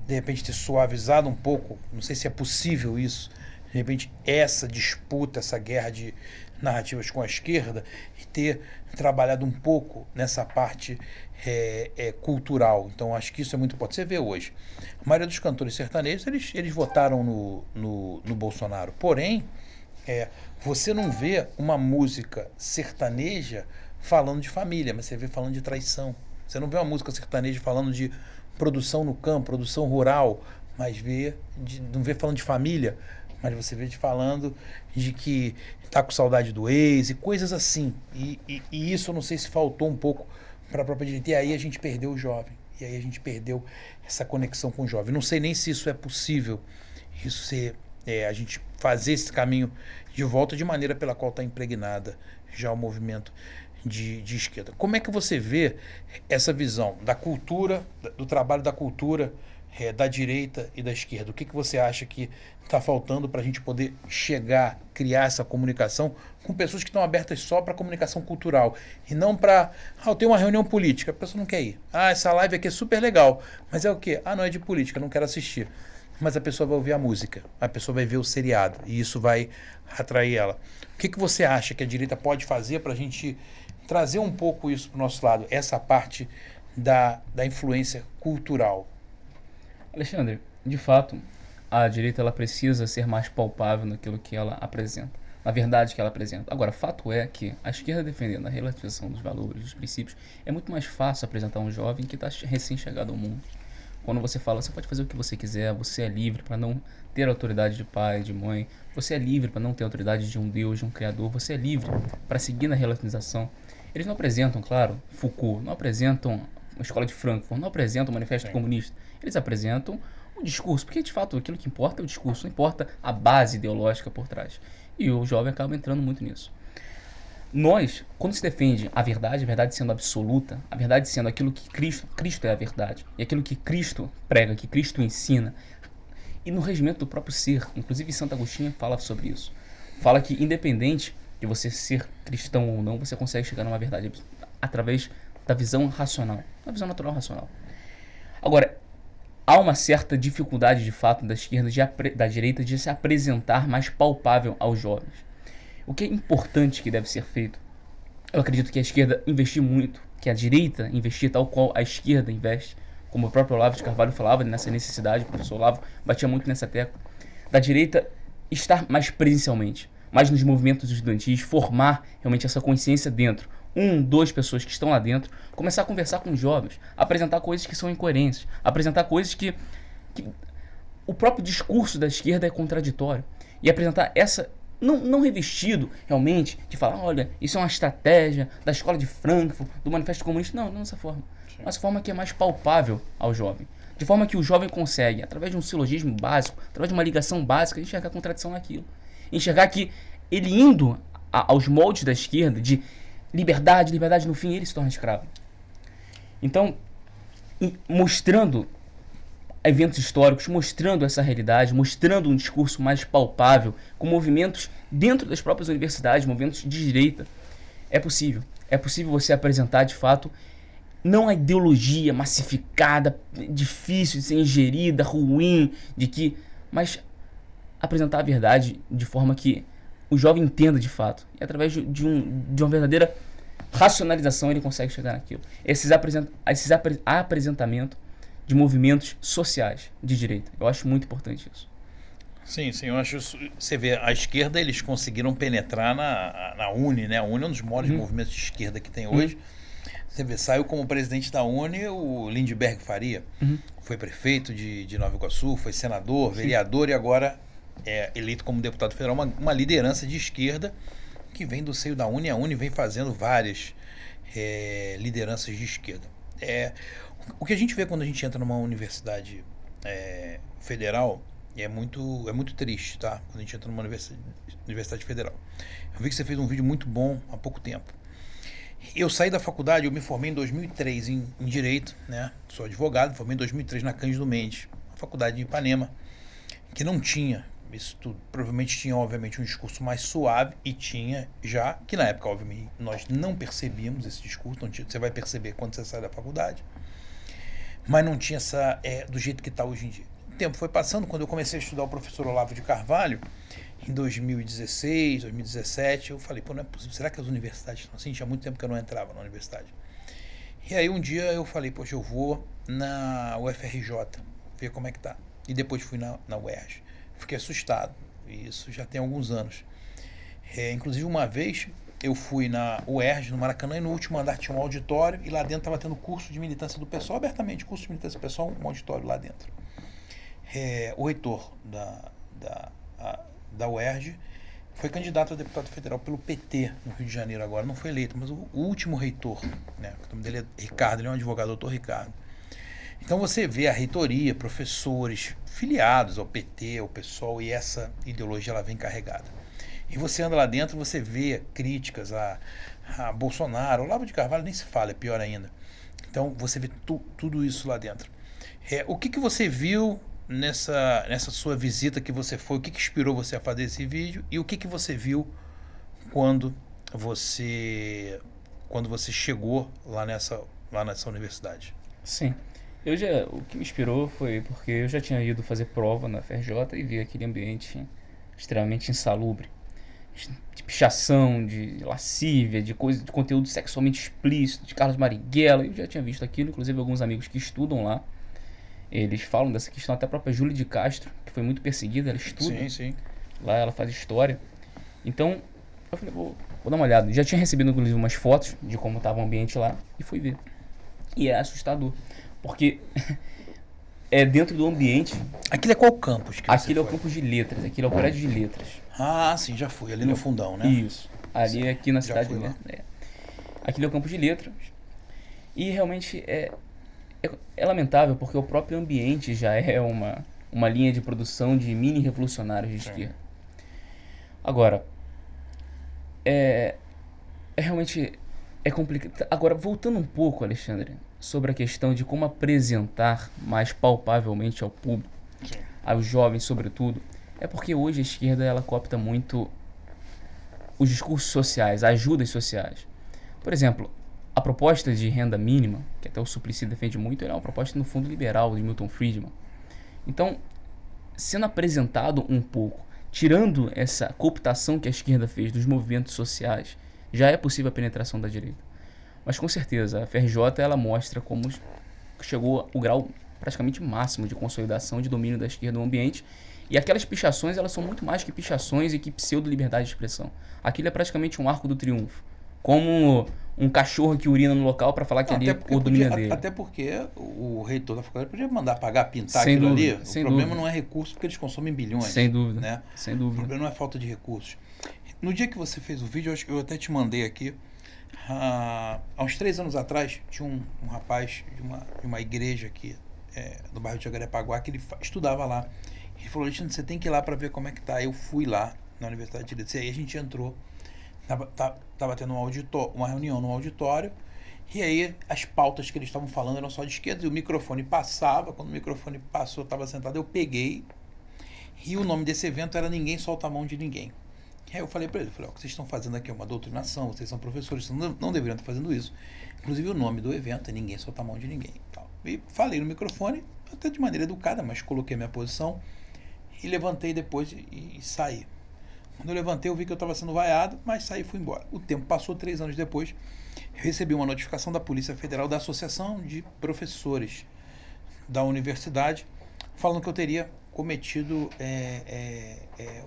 de repente ter suavizado um pouco, não sei se é possível isso, de repente essa disputa, essa guerra de narrativas com a esquerda, e ter trabalhado um pouco nessa parte cultural. Então acho que isso é muito importante. Você vê hoje, a maioria dos cantores sertanejos, eles votaram no Bolsonaro, porém, você não vê uma música sertaneja falando de família, mas você vê falando de traição. Você não vê uma música sertaneja falando de produção no campo, produção rural, mas não vê falando de família, mas você vê falando de que tá com saudade do ex e coisas assim. E isso eu não sei se faltou um pouco para a própria direita. E aí a gente perdeu o jovem. E aí a gente perdeu essa conexão com o jovem. Não sei nem se isso é possível, a gente fazer esse caminho de volta de maneira pela qual está impregnada já o movimento de esquerda. Como é que você vê essa visão da cultura, do trabalho da cultura da direita e da esquerda? O que você acha que está faltando para a gente poder criar essa comunicação com pessoas que estão abertas só para comunicação cultural e não para, eu tenho uma reunião política, a pessoa não quer ir. Essa live aqui é super legal, mas é o quê? Não é de política, não quero assistir. Mas a pessoa vai ouvir a música, a pessoa vai ver o seriado e isso vai atrair ela. O que você acha que a direita pode fazer para a gente trazer um pouco isso para o nosso lado, essa parte da influência cultural? Alexandre, de fato, a direita ela precisa ser mais palpável naquilo que ela apresenta, na verdade que ela apresenta. Agora, fato é que a esquerda defendendo a relativização dos valores, dos princípios, é muito mais fácil apresentar um jovem que está recém-chegado ao mundo. Quando você fala, você pode fazer o que você quiser, você é livre para não ter autoridade de pai, de mãe, você é livre para não ter autoridade de um Deus, de um Criador, você é livre para seguir na relativização. Eles não apresentam, claro, Foucault, não apresentam a Escola de Frankfurt, não apresentam o Manifesto Comunista. Eles apresentam o discurso, porque de fato aquilo que importa é o discurso, não importa a base ideológica por trás. E o jovem acaba entrando muito nisso. quando se defende a verdade sendo absoluta, a verdade sendo aquilo que Cristo é a verdade, e aquilo que Cristo prega, que Cristo ensina, e no regimento do próprio ser, inclusive Santo Agostinho fala sobre isso. Fala que independente de você ser cristão ou não, você consegue chegar numa verdade através da visão racional, da visão natural racional. Agora, há uma certa dificuldade de fato da esquerda da direita de se apresentar mais palpável aos jovens. O que é importante que deve ser feito, eu acredito que a esquerda investir muito, que a direita investir tal qual a esquerda investe, como o próprio Olavo de Carvalho falava nessa necessidade, o professor Olavo batia muito nessa tecla, da direita estar mais presencialmente, mais nos movimentos estudantis, formar realmente essa consciência dentro. 2 pessoas que estão lá dentro, começar a conversar com os jovens, apresentar coisas que são incoerentes, apresentar coisas que o próprio discurso da esquerda é contraditório, e apresentar essa, não revestido realmente, de falar, olha, isso é uma estratégia da escola de Frankfurt, do Manifesto Comunista, não dessa forma. Sim. Mas forma que é mais palpável ao jovem. De forma que o jovem consegue, através de um silogismo básico, através de uma ligação básica, enxergar a contradição naquilo. Enxergar que ele indo aos moldes da esquerda, de liberdade, no fim, ele se torna escravo. Então, mostrando eventos históricos, mostrando essa realidade, mostrando um discurso mais palpável, com movimentos dentro das próprias universidades, movimentos de direita, é possível. É possível você apresentar, de fato, não a ideologia massificada, difícil de ser ingerida, ruim, mas apresentar a verdade de forma que o jovem entenda de fato. E através de uma verdadeira racionalização ele consegue chegar naquilo. Esse apresentamento de movimentos sociais de direita. Eu acho muito importante isso. Sim, eu acho isso. Você vê, a esquerda, eles conseguiram penetrar na UNE, né? A UNE é um dos maiores movimentos de esquerda que tem hoje. Você vê, saiu como presidente da UNE o Lindbergh Faria, foi prefeito de Nova Iguaçu, foi senador, vereador e agora é eleito como deputado federal, uma liderança de esquerda que vem do seio da UNE. A UNE vem fazendo várias lideranças de esquerda. O que a gente vê quando a gente entra numa universidade federal é muito triste, tá? Quando a gente entra numa universidade federal. Eu vi que você fez um vídeo muito bom há pouco tempo. Eu saí da faculdade, eu me formei em 2003 em Direito, né? Sou advogado, me formei em 2003 na Cândido Mendes, uma faculdade de Ipanema, que não tinha isso tudo. Provavelmente tinha, obviamente, um discurso mais suave e tinha já, que na época, obviamente, nós não percebíamos esse discurso, não tinha, você vai perceber quando você sai da faculdade, mas não tinha essa, do jeito que está hoje em dia. O tempo foi passando, quando eu comecei a estudar o professor Olavo de Carvalho, em 2016, 2017, eu falei, não é possível, será que as universidades estão assim? Tinha muito tempo que eu não entrava na universidade. E aí um dia eu falei, poxa, eu vou na UFRJ, ver como é que tá. E depois fui na UERJ. Fiquei assustado, e isso já tem alguns anos. Inclusive uma vez eu fui na UERJ, no Maracanã, e no último andar tinha um auditório, e lá dentro estava tendo curso de militância do pessoal, abertamente, curso de militância do pessoal, um auditório lá dentro. O reitor da UERJ foi candidato a deputado federal pelo PT no Rio de Janeiro agora, não foi eleito, mas o último reitor, né, o nome dele é Ricardo, ele é um advogado, doutor Ricardo. Então você vê a reitoria, professores filiados ao PT, ao PSOL, e essa ideologia ela vem carregada. E você anda lá dentro, você vê críticas a Bolsonaro, o Olavo de Carvalho nem se fala, é pior ainda. Então você vê tudo isso lá dentro. O que você viu nessa sua visita que você foi, o que inspirou você a fazer esse vídeo e o que você viu quando você chegou lá nessa universidade? Sim, o que me inspirou foi porque eu já tinha ido fazer prova na FRJ e vi aquele ambiente extremamente insalubre, de pichação, de lascívia, de conteúdo sexualmente explícito, de Carlos Marighella. Eu já tinha visto aquilo, inclusive alguns amigos que estudam lá, eles falam dessa questão, até a própria Júlia de Castro, que foi muito perseguida, ela estuda. Sim. Lá ela faz história. Então, eu falei, vou dar uma olhada. Já tinha recebido, inclusive, umas fotos de como estava o ambiente lá e fui ver. E é assustador, porque é dentro do ambiente... Aquilo é qual campus? Aquilo é o campus de letras, aquilo é o prédio de letras. Ah, sim, já fui, ali no fundão, né? Isso, ali aqui na cidade. Né? Aquilo é o campus de letras. E realmente é lamentável, porque o próprio ambiente já é uma linha de produção de mini revolucionários de esquerda. Agora, realmente é complicado. Agora, voltando um pouco, Alexandre, sobre a questão de como apresentar mais palpavelmente ao público, Sim. aos jovens sobretudo, é porque hoje a esquerda ela coopta muito os discursos sociais, ajudas sociais. Por exemplo, a proposta de renda mínima, que até o Suplicy defende muito, é uma proposta no fundo liberal de Milton Friedman. Então, sendo apresentado um pouco, tirando essa cooptação que a esquerda fez dos movimentos sociais, já é possível a penetração da direita. Mas com certeza, a FRJ ela mostra como chegou o grau praticamente máximo de consolidação de domínio da esquerda no ambiente. E aquelas pichações, elas são muito mais que pichações e que pseudo-liberdade de expressão. Aquilo é praticamente um arco do triunfo. Como um cachorro que urina no local para falar que ali é o domínio dele. Até porque o reitor da faculdade podia mandar pagar, pintar sem aquilo dúvida, ali. O sem problema dúvida. não é recurso, porque eles consomem bilhões. Sem dúvida, né? sem O dúvida. problema não é falta de recursos. No dia que você fez o vídeo, eu até te mandei aqui, há uns 3 anos atrás, tinha um rapaz de uma igreja aqui, do bairro de Jacarepaguá, que ele estudava lá. Ele falou: Alexandre, você tem que ir lá para ver como é que tá. Eu fui lá na Universidade de Direito. E aí a gente entrou, tava tendo uma reunião no auditório, e aí as pautas que eles estavam falando eram só de esquerda, e o microfone passava. Quando o microfone passou, eu estava sentado, eu peguei, e o nome desse evento era Ninguém Solta a Mão de Ninguém. Aí eu falei para ele, o que vocês estão fazendo aqui é uma doutrinação, vocês são professores, vocês não deveriam estar fazendo isso. Inclusive o nome do evento é Ninguém Solta a Mão de Ninguém. E falei no microfone, até de maneira educada, mas coloquei minha posição, e levantei depois e saí. Quando eu levantei, eu vi que eu estava sendo vaiado, mas saí e fui embora. O tempo passou, 3 anos depois, eu recebi uma notificação da Polícia Federal, da Associação de Professores da Universidade, falando que eu teria cometido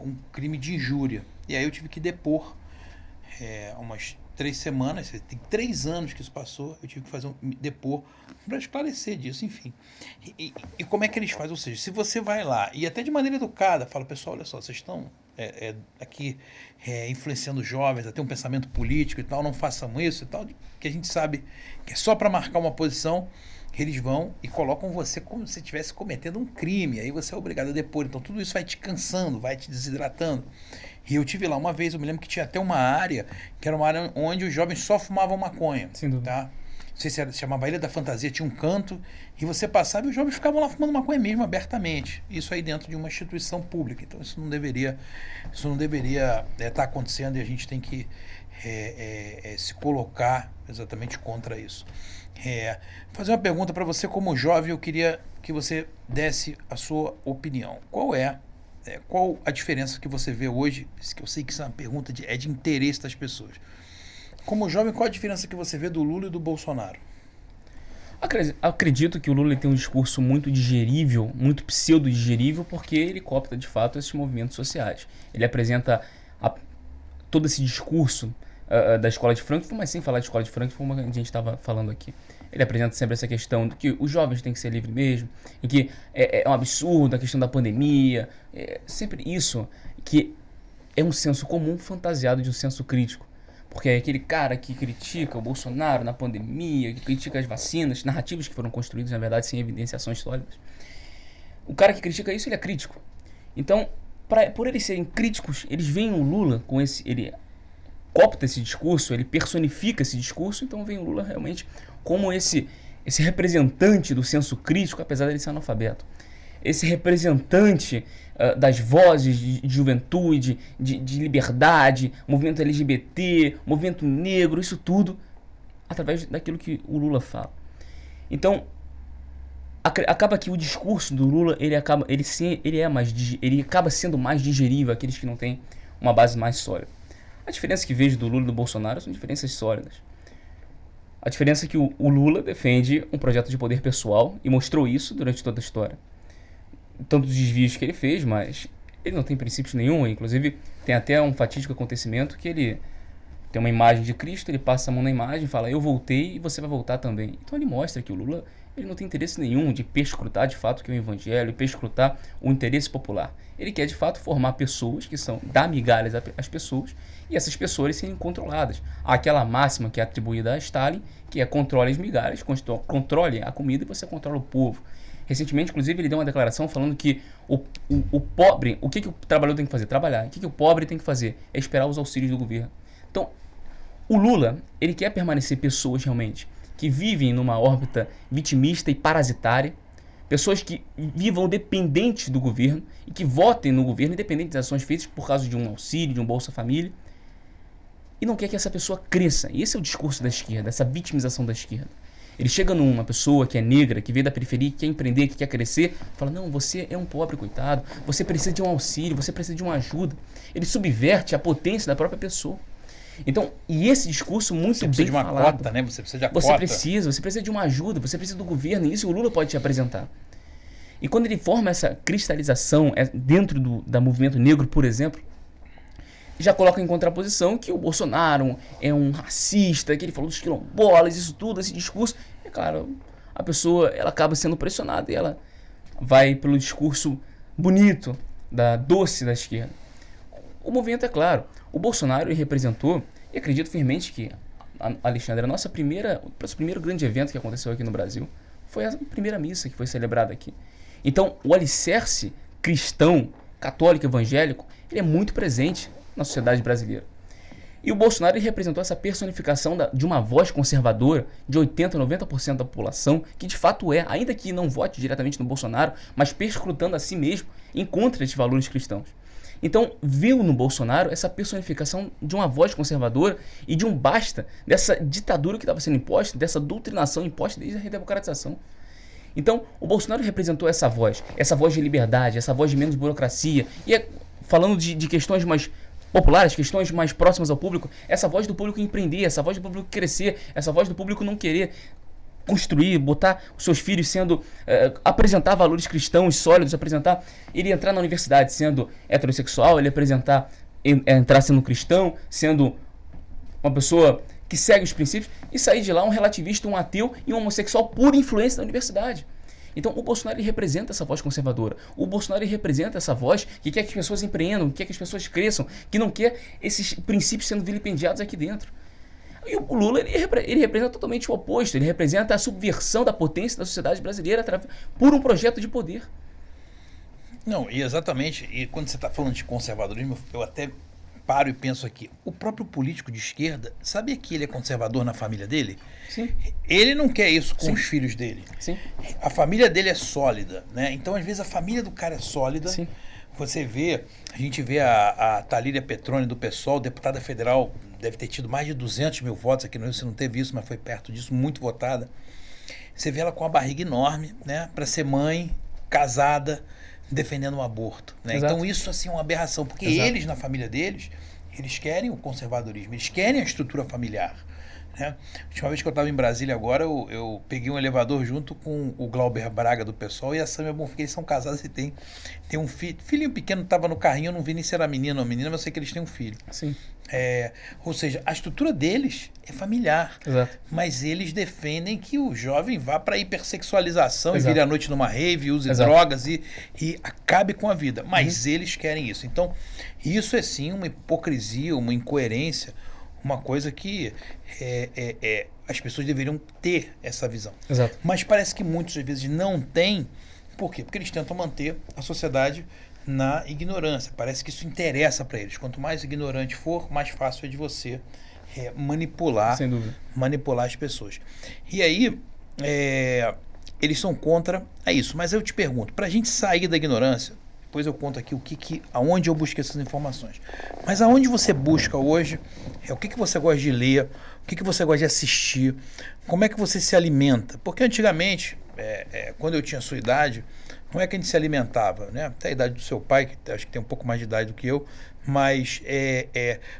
um crime de injúria. E aí eu tive que depor umas 3 semanas, tem 3 anos que isso passou, eu tive que depor para esclarecer disso, enfim. E como é que eles fazem? Ou seja, se você vai lá e até de maneira educada fala: pessoal, olha só, vocês estão aqui influenciando jovens a ter um pensamento político e tal, não façam isso e tal, que a gente sabe que é só para marcar uma posição, eles vão e colocam você como se estivesse cometendo um crime, aí você é obrigado a depor. Então tudo isso vai te cansando, vai te desidratando. E eu tive lá uma vez, eu me lembro que tinha até uma área, que era uma área onde os jovens só fumavam maconha. Sem dúvida. Tá? Não sei se chamava Ilha da Fantasia, tinha um canto, e você passava e os jovens ficavam lá fumando maconha mesmo, abertamente. Isso aí dentro de uma instituição pública. Então isso não deveria estar acontecendo, e a gente tem que se colocar exatamente contra isso. Fazer uma pergunta para você como jovem, eu queria que você desse a sua opinião. Qual a diferença que você vê hoje, que eu sei que isso é uma pergunta de interesse das pessoas. Como jovem, qual a diferença que você vê do Lula e do Bolsonaro? Acredito que o Lula tem um discurso muito digerível, muito pseudo-digerível, porque ele coopta de fato esses movimentos sociais. Ele apresenta todo esse discurso da escola de Frankfurt, mas sem falar de escola de Frankfurt, como a gente estava falando aqui. Ele apresenta sempre essa questão de que os jovens têm que ser livres mesmo, e que é um absurdo a questão da pandemia, sempre isso, que é um senso comum fantasiado de um senso crítico. Porque é aquele cara que critica o Bolsonaro na pandemia, que critica as vacinas, narrativas que foram construídas, na verdade, sem evidenciações sólidas. O cara que critica isso, ele é crítico. Então, por eles serem críticos, eles veem o Lula com ele coopta esse discurso, ele personifica esse discurso, então vem o Lula realmente como esse representante do senso crítico, apesar de ele ser analfabeto. Esse representante das vozes de juventude, de liberdade, movimento LGBT, movimento negro, isso tudo através daquilo que o Lula fala. Então, acaba que o discurso do Lula ele acaba sendo mais digerível àqueles que não têm uma base mais sólida. A diferença que vejo do Lula e do Bolsonaro são diferenças sólidas. A diferença é que o Lula defende um projeto de poder pessoal e mostrou isso durante toda a história. Tanto os desvios que ele fez, mas ele não tem princípios nenhum. Inclusive, tem até um fatídico acontecimento que ele tem uma imagem de Cristo, ele passa a mão na imagem e fala: eu voltei e você vai voltar também. Então ele mostra que o Lula ele não tem interesse nenhum de perscrutar de fato o que é o evangelho, perscrutar o interesse popular. Ele quer de fato formar pessoas que são dar migalhas às pessoas e essas pessoas serem controladas. Há aquela máxima que é atribuída a Stalin, que é controle as migalhas, controle a comida e você controla o povo. Recentemente, inclusive, ele deu uma declaração falando que o pobre, o que o trabalhador tem que fazer? Trabalhar. O que o pobre tem que fazer? É esperar os auxílios do governo. Então, O Lula, ele quer permanecer pessoas realmente que vivem numa órbita vitimista e parasitária, pessoas que vivam dependentes do governo e que votem no governo independente das ações feitas por causa de um auxílio, de um Bolsa Família, e não quer que essa pessoa cresça. E esse é o discurso da esquerda, essa vitimização da esquerda. Ele chega numa pessoa que é negra, que veio da periferia, que quer empreender, que quer crescer, fala, não, você é um pobre coitado, você precisa de um auxílio, você precisa de uma ajuda. Ele subverte a potência da própria pessoa. Então, e esse discurso muito bem falado. Você precisa de uma cota, né? Você precisa de uma cota. Você precisa de uma ajuda, você precisa do governo, e isso o Lula pode te apresentar. E quando ele forma essa cristalização dentro da movimento negro, por exemplo, já coloca em contraposição que o Bolsonaro é um racista, que ele falou dos quilombolas, isso tudo, esse discurso. E claro, a pessoa ela acaba sendo pressionada e ela vai pelo discurso bonito, doce da esquerda. O movimento é claro. O Bolsonaro representou, e acredito firmemente que, Alexandre, nosso primeiro grande evento que aconteceu aqui no Brasil foi a primeira missa que foi celebrada aqui. Então, o alicerce cristão, católico, evangélico, ele é muito presente na sociedade brasileira. E o Bolsonaro ele representou essa personificação de uma voz conservadora de 80%, 90% da população, que de fato é, ainda que não vote diretamente no Bolsonaro, mas perscrutando a si mesmo, encontra esses valores cristãos. Então, viu no Bolsonaro essa personificação de uma voz conservadora e de um basta dessa ditadura que estava sendo imposta, dessa doutrinação imposta desde a redemocratização. Então, o Bolsonaro representou essa voz de liberdade, essa voz de menos burocracia, e falando de questões mais populares, questões mais próximas ao público, essa voz do público empreender, essa voz do público crescer, essa voz do público não querer construir, botar os seus filhos sendo, apresentar valores cristãos sólidos, ele entrar na universidade sendo heterossexual, ele entrar sendo cristão, sendo uma pessoa que segue os princípios, e sair de lá um relativista, um ateu e um homossexual por influência da universidade. Então o Bolsonaro ele representa essa voz conservadora. O Bolsonaro ele representa essa voz que quer que as pessoas empreendam, que quer que as pessoas cresçam, que não quer esses princípios sendo vilipendiados aqui dentro. E o Lula ele representa totalmente o oposto. Ele representa a subversão da potência da sociedade brasileira por um projeto de poder. Não, e exatamente. E quando você está falando de conservadorismo, eu até paro e penso aqui. O próprio político de esquerda, sabia que ele é conservador na família dele? Sim. Ele não quer isso com Sim. os filhos dele. Sim. A família dele é sólida, né? Então, às vezes, a família do cara é sólida. Sim. A gente vê a Thalíria Petroni do PSOL, deputada federal, deve ter tido mais de 200 mil votos aqui no Rio, você não teve isso, mas foi perto disso, muito votada. Você vê ela com a barriga enorme, né? Para ser mãe, casada, defendendo o aborto, né? Então isso assim é uma aberração, porque eles na família deles, eles querem o conservadorismo, eles querem a estrutura familiar, né? A última vez que eu estava em Brasília agora, eu peguei um elevador junto com o Glauber Braga do PSOL e a Sâmia Bonfim, eles são casados e tem um filhinho pequeno, estava no carrinho, eu não vi nem se era menino ou menina, mas eu sei que eles têm um filho. Sim. Ou seja, a estrutura deles é familiar, mas eles defendem que o jovem vá para a hipersexualização e vire à noite numa rave, use drogas e acabe com a vida, mas eles querem isso. Então, isso é sim uma hipocrisia, uma incoerência, uma coisa que as pessoas deveriam ter essa visão. Mas parece que muitas vezes não têm. Por quê? Porque eles tentam manter a sociedade na ignorância. Parece que isso interessa para eles. Quanto mais ignorante for, mais fácil é de você manipular as pessoas. E aí, eles são contra isso. Mas eu te pergunto, para a gente sair da ignorância, depois eu conto aqui aonde eu busquei essas informações. Mas aonde você busca hoje, o que você gosta de ler, o que você gosta de assistir, como é que você se alimenta? Porque antigamente, quando eu tinha a sua idade, como é que a gente se alimentava, né? Até a idade do seu pai, que acho que tem um pouco mais de idade do que eu, mas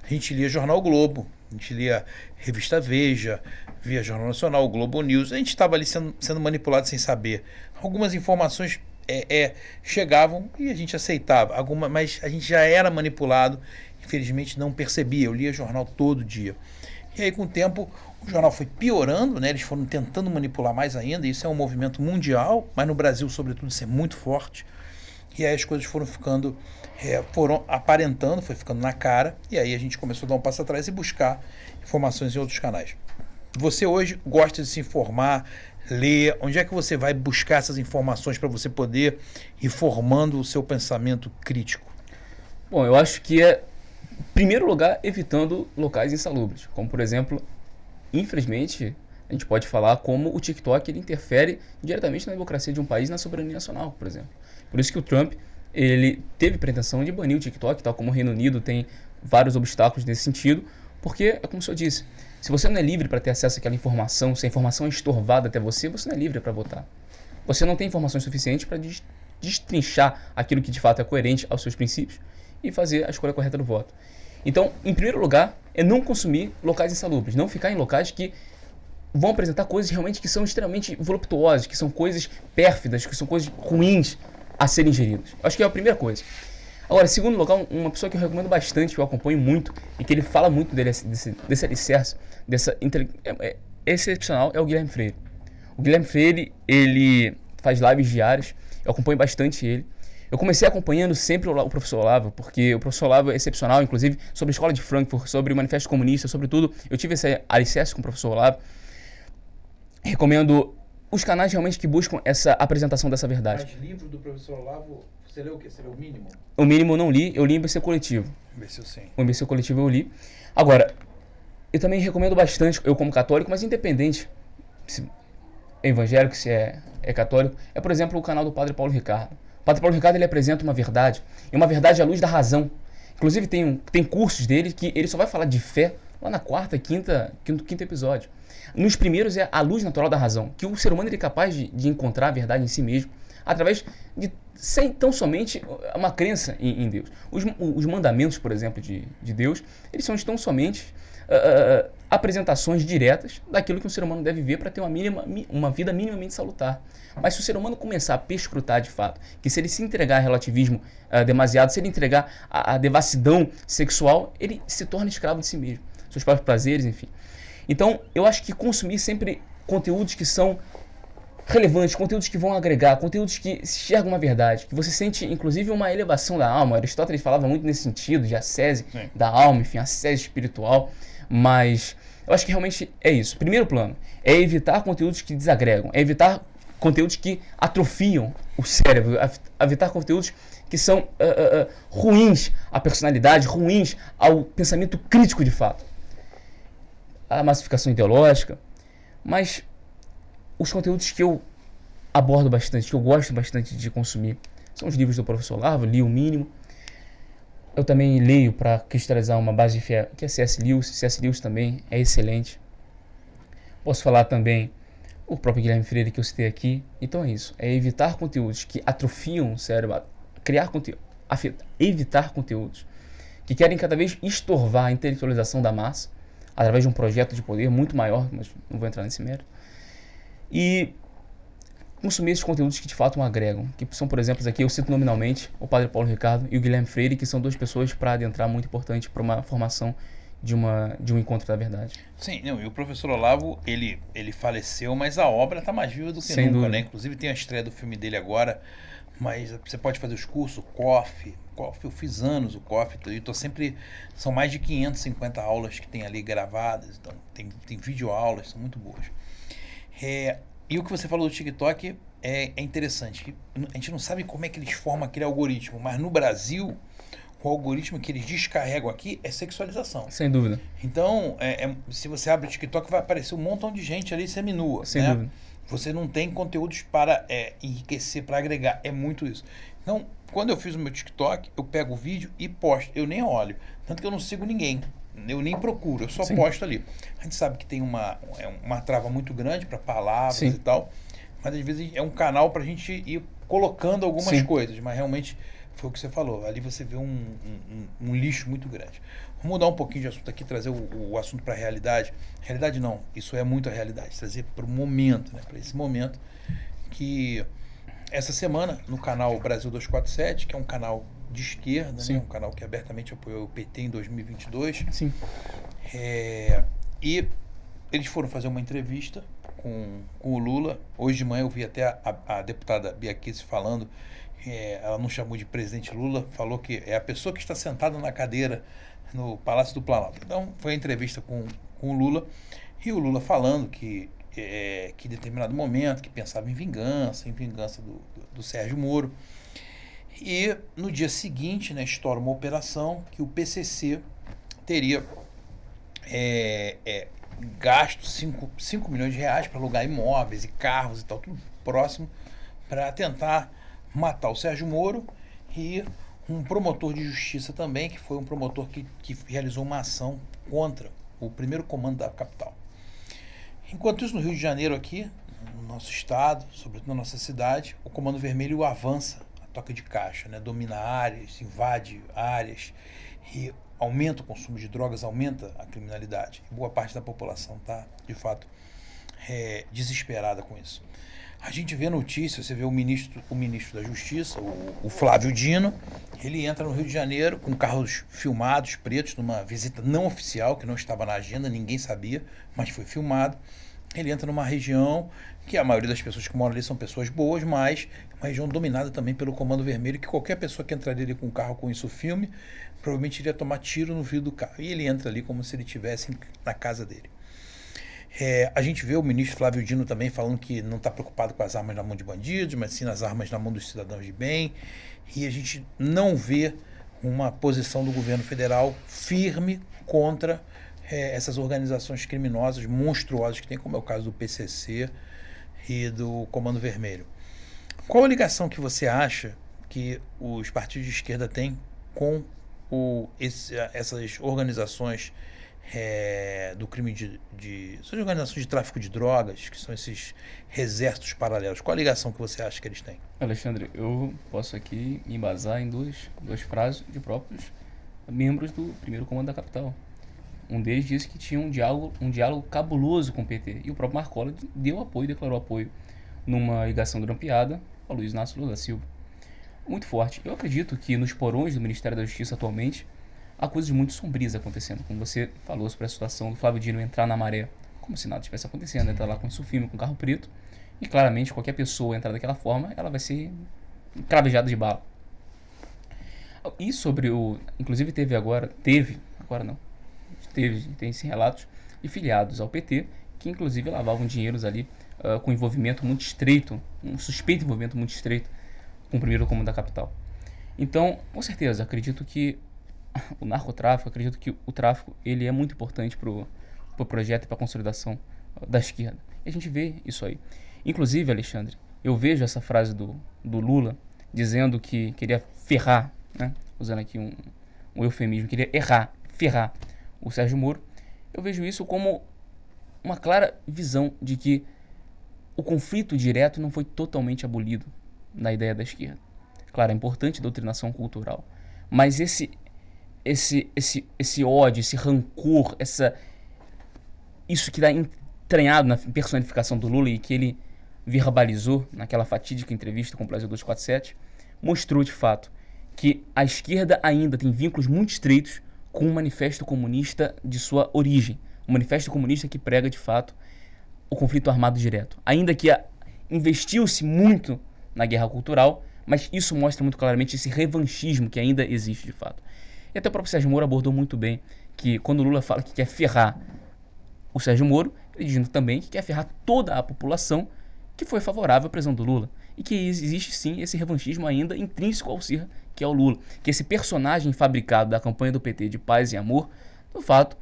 a gente lia Jornal Globo, a gente lia Revista Veja, via Jornal Nacional, Globo News, a gente estava ali sendo manipulado sem saber. Algumas informações chegavam e a gente aceitava, mas a gente já era manipulado, infelizmente não percebia. Eu lia jornal todo dia. E aí, com o tempo, o jornal foi piorando, né? Eles foram tentando manipular mais ainda, e isso é um movimento mundial, mas no Brasil, sobretudo, isso é muito forte. E aí as coisas foram ficando, foram aparentando, foi ficando na cara, e aí a gente começou a dar um passo atrás e buscar informações em outros canais. Você hoje gosta de se informar, ler, onde é que você vai buscar essas informações para você poder ir formando o seu pensamento crítico? Bom, eu acho que primeiro lugar, evitando locais insalubres, como por exemplo, infelizmente, a gente pode falar como o TikTok ele interfere diretamente na democracia de um país, na soberania nacional, por exemplo. Por isso que o Trump ele teve pretensão de banir o TikTok, tal como o Reino Unido tem vários obstáculos nesse sentido, porque, é como o senhor disse, se você não é livre para ter acesso àquela informação, se a informação é estorvada até você, você não é livre para votar. Você não tem informações suficientes para destrinchar aquilo que de fato é coerente aos seus princípios e fazer a escolha correta do voto. Então, em primeiro lugar, é não consumir locais insalubres, não ficar em locais que vão apresentar coisas realmente que são extremamente voluptuosas, que são coisas pérfidas, que são coisas ruins a serem ingeridas. Acho que é a primeira coisa. Agora, em segundo lugar, uma pessoa que eu recomendo bastante, que eu acompanho muito e que ele fala muito desse alicerce, é excepcional, é o Guilherme Freire. O Guilherme Freire, ele faz lives diárias, eu acompanho bastante ele. Eu comecei acompanhando sempre o professor Olavo, porque o professor Olavo é excepcional, inclusive sobre a Escola de Frankfurt, sobre o Manifesto Comunista, sobre tudo. Eu tive esse alicerce com o professor Olavo. Recomendo os canais realmente que buscam essa apresentação dessa verdade. Mas livro do professor Olavo, você leu o quê? Você leu o Mínimo? O Mínimo eu não li, eu li Imbecil Coletivo. Imbecil sim. O Imbecil Coletivo eu li. Agora, eu também recomendo bastante, eu como católico, mas independente se é evangélico, se é católico, é por exemplo o canal do Padre Paulo Ricardo. O Padre Paulo Ricardo ele apresenta uma verdade, e uma verdade à luz da razão. Inclusive tem cursos dele que ele só vai falar de fé lá na quinto episódio. Nos primeiros é a luz natural da razão, que o ser humano ele é capaz de encontrar a verdade em si mesmo, através de, sem tão somente uma crença em Deus. Os mandamentos, por exemplo, de Deus, eles são tão somente apresentações diretas daquilo que um ser humano deve viver para ter uma vida minimamente salutar. Mas se o ser humano começar a perscrutar de fato, que se ele se entregar a relativismo demasiado, se ele entregar a devassidão sexual, ele se torna escravo de si mesmo, seus próprios prazeres, enfim. Então, eu acho que consumir sempre conteúdos que são relevantes, conteúdos que vão agregar, conteúdos que enxergam uma verdade, que você sente, inclusive, uma elevação da alma. Aristóteles falava muito nesse sentido, de ascese da alma, enfim, ascese espiritual, mas eu acho que realmente é isso. Primeiro plano é evitar conteúdos que desagregam, é evitar conteúdos que atrofiam o cérebro, evitar conteúdos que são ruins à personalidade, ruins ao pensamento crítico de fato. A massificação ideológica, mas os conteúdos que eu abordo bastante, que eu gosto bastante de consumir, são os livros do professor Olavo, li o Mínimo. Eu também leio para cristalizar uma base de fé, que é C.S. Lewis. C.S. Lewis também é excelente. Posso falar também o próprio Guilherme Freire que eu citei aqui. Então é isso, é evitar conteúdos que atrofiam o cérebro, evitar conteúdos que querem cada vez estorvar a intelectualização da massa, através de um projeto de poder muito maior, mas não vou entrar nesse mérito. E consumir esses conteúdos que de fato agregam, que são, por exemplo, aqui eu cito nominalmente o Padre Paulo Ricardo e o Guilherme Freire, que são duas pessoas para adentrar muito importante para uma formação de um encontro da verdade. Sim, não, e o professor Olavo, ele faleceu, mas a obra está mais viva do que Sem nunca, dúvida. né? Inclusive tem a estreia do filme dele agora, mas você pode fazer os cursos, COF, eu fiz anos o COF, e tô sempre, são mais de 550 aulas que tem ali gravadas, então tem videoaulas, são muito boas. E o que você falou do TikTok é interessante, a gente não sabe como é que eles formam aquele algoritmo, mas no Brasil, o algoritmo que eles descarregam aqui é sexualização. Sem dúvida. Então, se você abre o TikTok, vai aparecer um montão de gente ali seminua, Sem né? dúvida. Você não tem conteúdos para enriquecer, para agregar. É muito isso. Então, quando eu fiz o meu TikTok, eu pego o vídeo e posto. Eu nem olho. Tanto que eu não sigo ninguém. Eu nem procuro. Eu só Sim. posto ali. A gente sabe que tem uma trava muito grande para palavras Sim. e tal. Mas, às vezes, é um canal para a gente ir colocando algumas Sim. coisas. Mas, realmente, foi o que você falou. Ali você vê um lixo muito grande. Vamos mudar um pouquinho de assunto aqui, trazer o assunto para a realidade. Realidade não, isso é muito a realidade. Trazer para o momento, né? Para esse momento que essa semana no canal Brasil 247, que é um canal de esquerda, né? Um canal que abertamente apoiou o PT em 2022. Sim. E eles foram fazer uma entrevista com o Lula. Hoje de manhã eu vi até a deputada Bia Kicis falando, ela não chamou de presidente Lula, falou que é a pessoa que está sentada na cadeira no Palácio do Planalto. Então foi a entrevista com o Lula, e o Lula falando que em determinado momento que pensava em vingança do Sérgio Moro. E no dia seguinte, né, estoura uma operação que o PCC teria gasto 5 milhões de reais para alugar imóveis e carros e tal, tudo próximo, para tentar matar o Sérgio Moro e um promotor de justiça também, que foi um promotor que realizou uma ação contra o primeiro comando da capital. Enquanto isso, no Rio de Janeiro aqui, no nosso estado, sobretudo na nossa cidade, o Comando Vermelho avança a toca de caixa, né? Domina áreas, invade áreas e aumenta o consumo de drogas, aumenta a criminalidade. E boa parte da população está, de fato, desesperada com isso. A gente vê notícias, você vê o ministro da Justiça, o Flávio Dino, ele entra no Rio de Janeiro com carros filmados, pretos, numa visita não oficial, que não estava na agenda, ninguém sabia, mas foi filmado. Ele entra numa região que a maioria das pessoas que moram ali são pessoas boas, mas uma região dominada também pelo Comando Vermelho, que qualquer pessoa que entraria ali com um carro com isso filme, provavelmente iria tomar tiro no vidro do carro. E ele entra ali como se ele estivesse na casa dele. A gente vê o ministro Flávio Dino também falando que não está preocupado com as armas na mão de bandidos, mas sim nas armas na mão dos cidadãos de bem. E a gente não vê uma posição do governo federal firme contra essas organizações criminosas monstruosas que tem, como é o caso do PCC e do Comando Vermelho. Qual a ligação que você acha que os partidos de esquerda têm com essas organizações do crime essas organizações de tráfico de drogas, que são esses exércitos paralelos? Qual a ligação que você acha que eles têm? Alexandre, eu posso aqui me embasar em duas frases de próprios membros do primeiro comando da capital. Um deles disse que tinha um diálogo cabuloso com o PT, e o próprio Marcola declarou apoio numa ligação grampeada ao Luiz Inácio Lula da Silva. Muito forte. Eu acredito que nos porões do Ministério da Justiça atualmente há coisas muito sombrias acontecendo, como você falou sobre a situação do Flávio Dino entrar na maré, como se nada estivesse acontecendo, entrar lá com isso filme, com carro preto, e claramente qualquer pessoa entrar daquela forma, ela vai ser cravejada de bala. E sobre inclusive tem esse relatos de filiados ao PT, que inclusive lavavam dinheiros ali com envolvimento muito estreito, um suspeito envolvimento muito estreito com o primeiro comando da capital. Então, com certeza, acredito que o narcotráfico, acredito que o tráfico ele é muito importante para o projeto e para a consolidação da esquerda. E a gente vê isso aí. Inclusive, Alexandre, eu vejo essa frase do Lula dizendo que queria ferrar, né? Usando aqui um eufemismo, queria ferrar o Sérgio Moro. Eu vejo isso como uma clara visão de que o conflito direto não foi totalmente abolido na ideia da esquerda. Claro, é importante a doutrinação cultural, mas esse ódio, esse rancor, isso que está entranhado na personificação do Lula e que ele verbalizou naquela fatídica entrevista com o Brasil 247, mostrou de fato que a esquerda ainda tem vínculos muito estreitos com o Manifesto Comunista de sua origem. O Manifesto Comunista que prega de fato o conflito armado direto. Ainda que investiu-se muito na guerra cultural, mas isso mostra muito claramente esse revanchismo que ainda existe de fato. E até o próprio Sérgio Moro abordou muito bem que quando o Lula fala que quer ferrar o Sérgio Moro, ele diz também que quer ferrar toda a população que foi favorável à prisão do Lula. E que existe sim esse revanchismo ainda intrínseco ao Cira, que é o Lula. Que esse personagem fabricado da campanha do PT de paz e amor, no fato,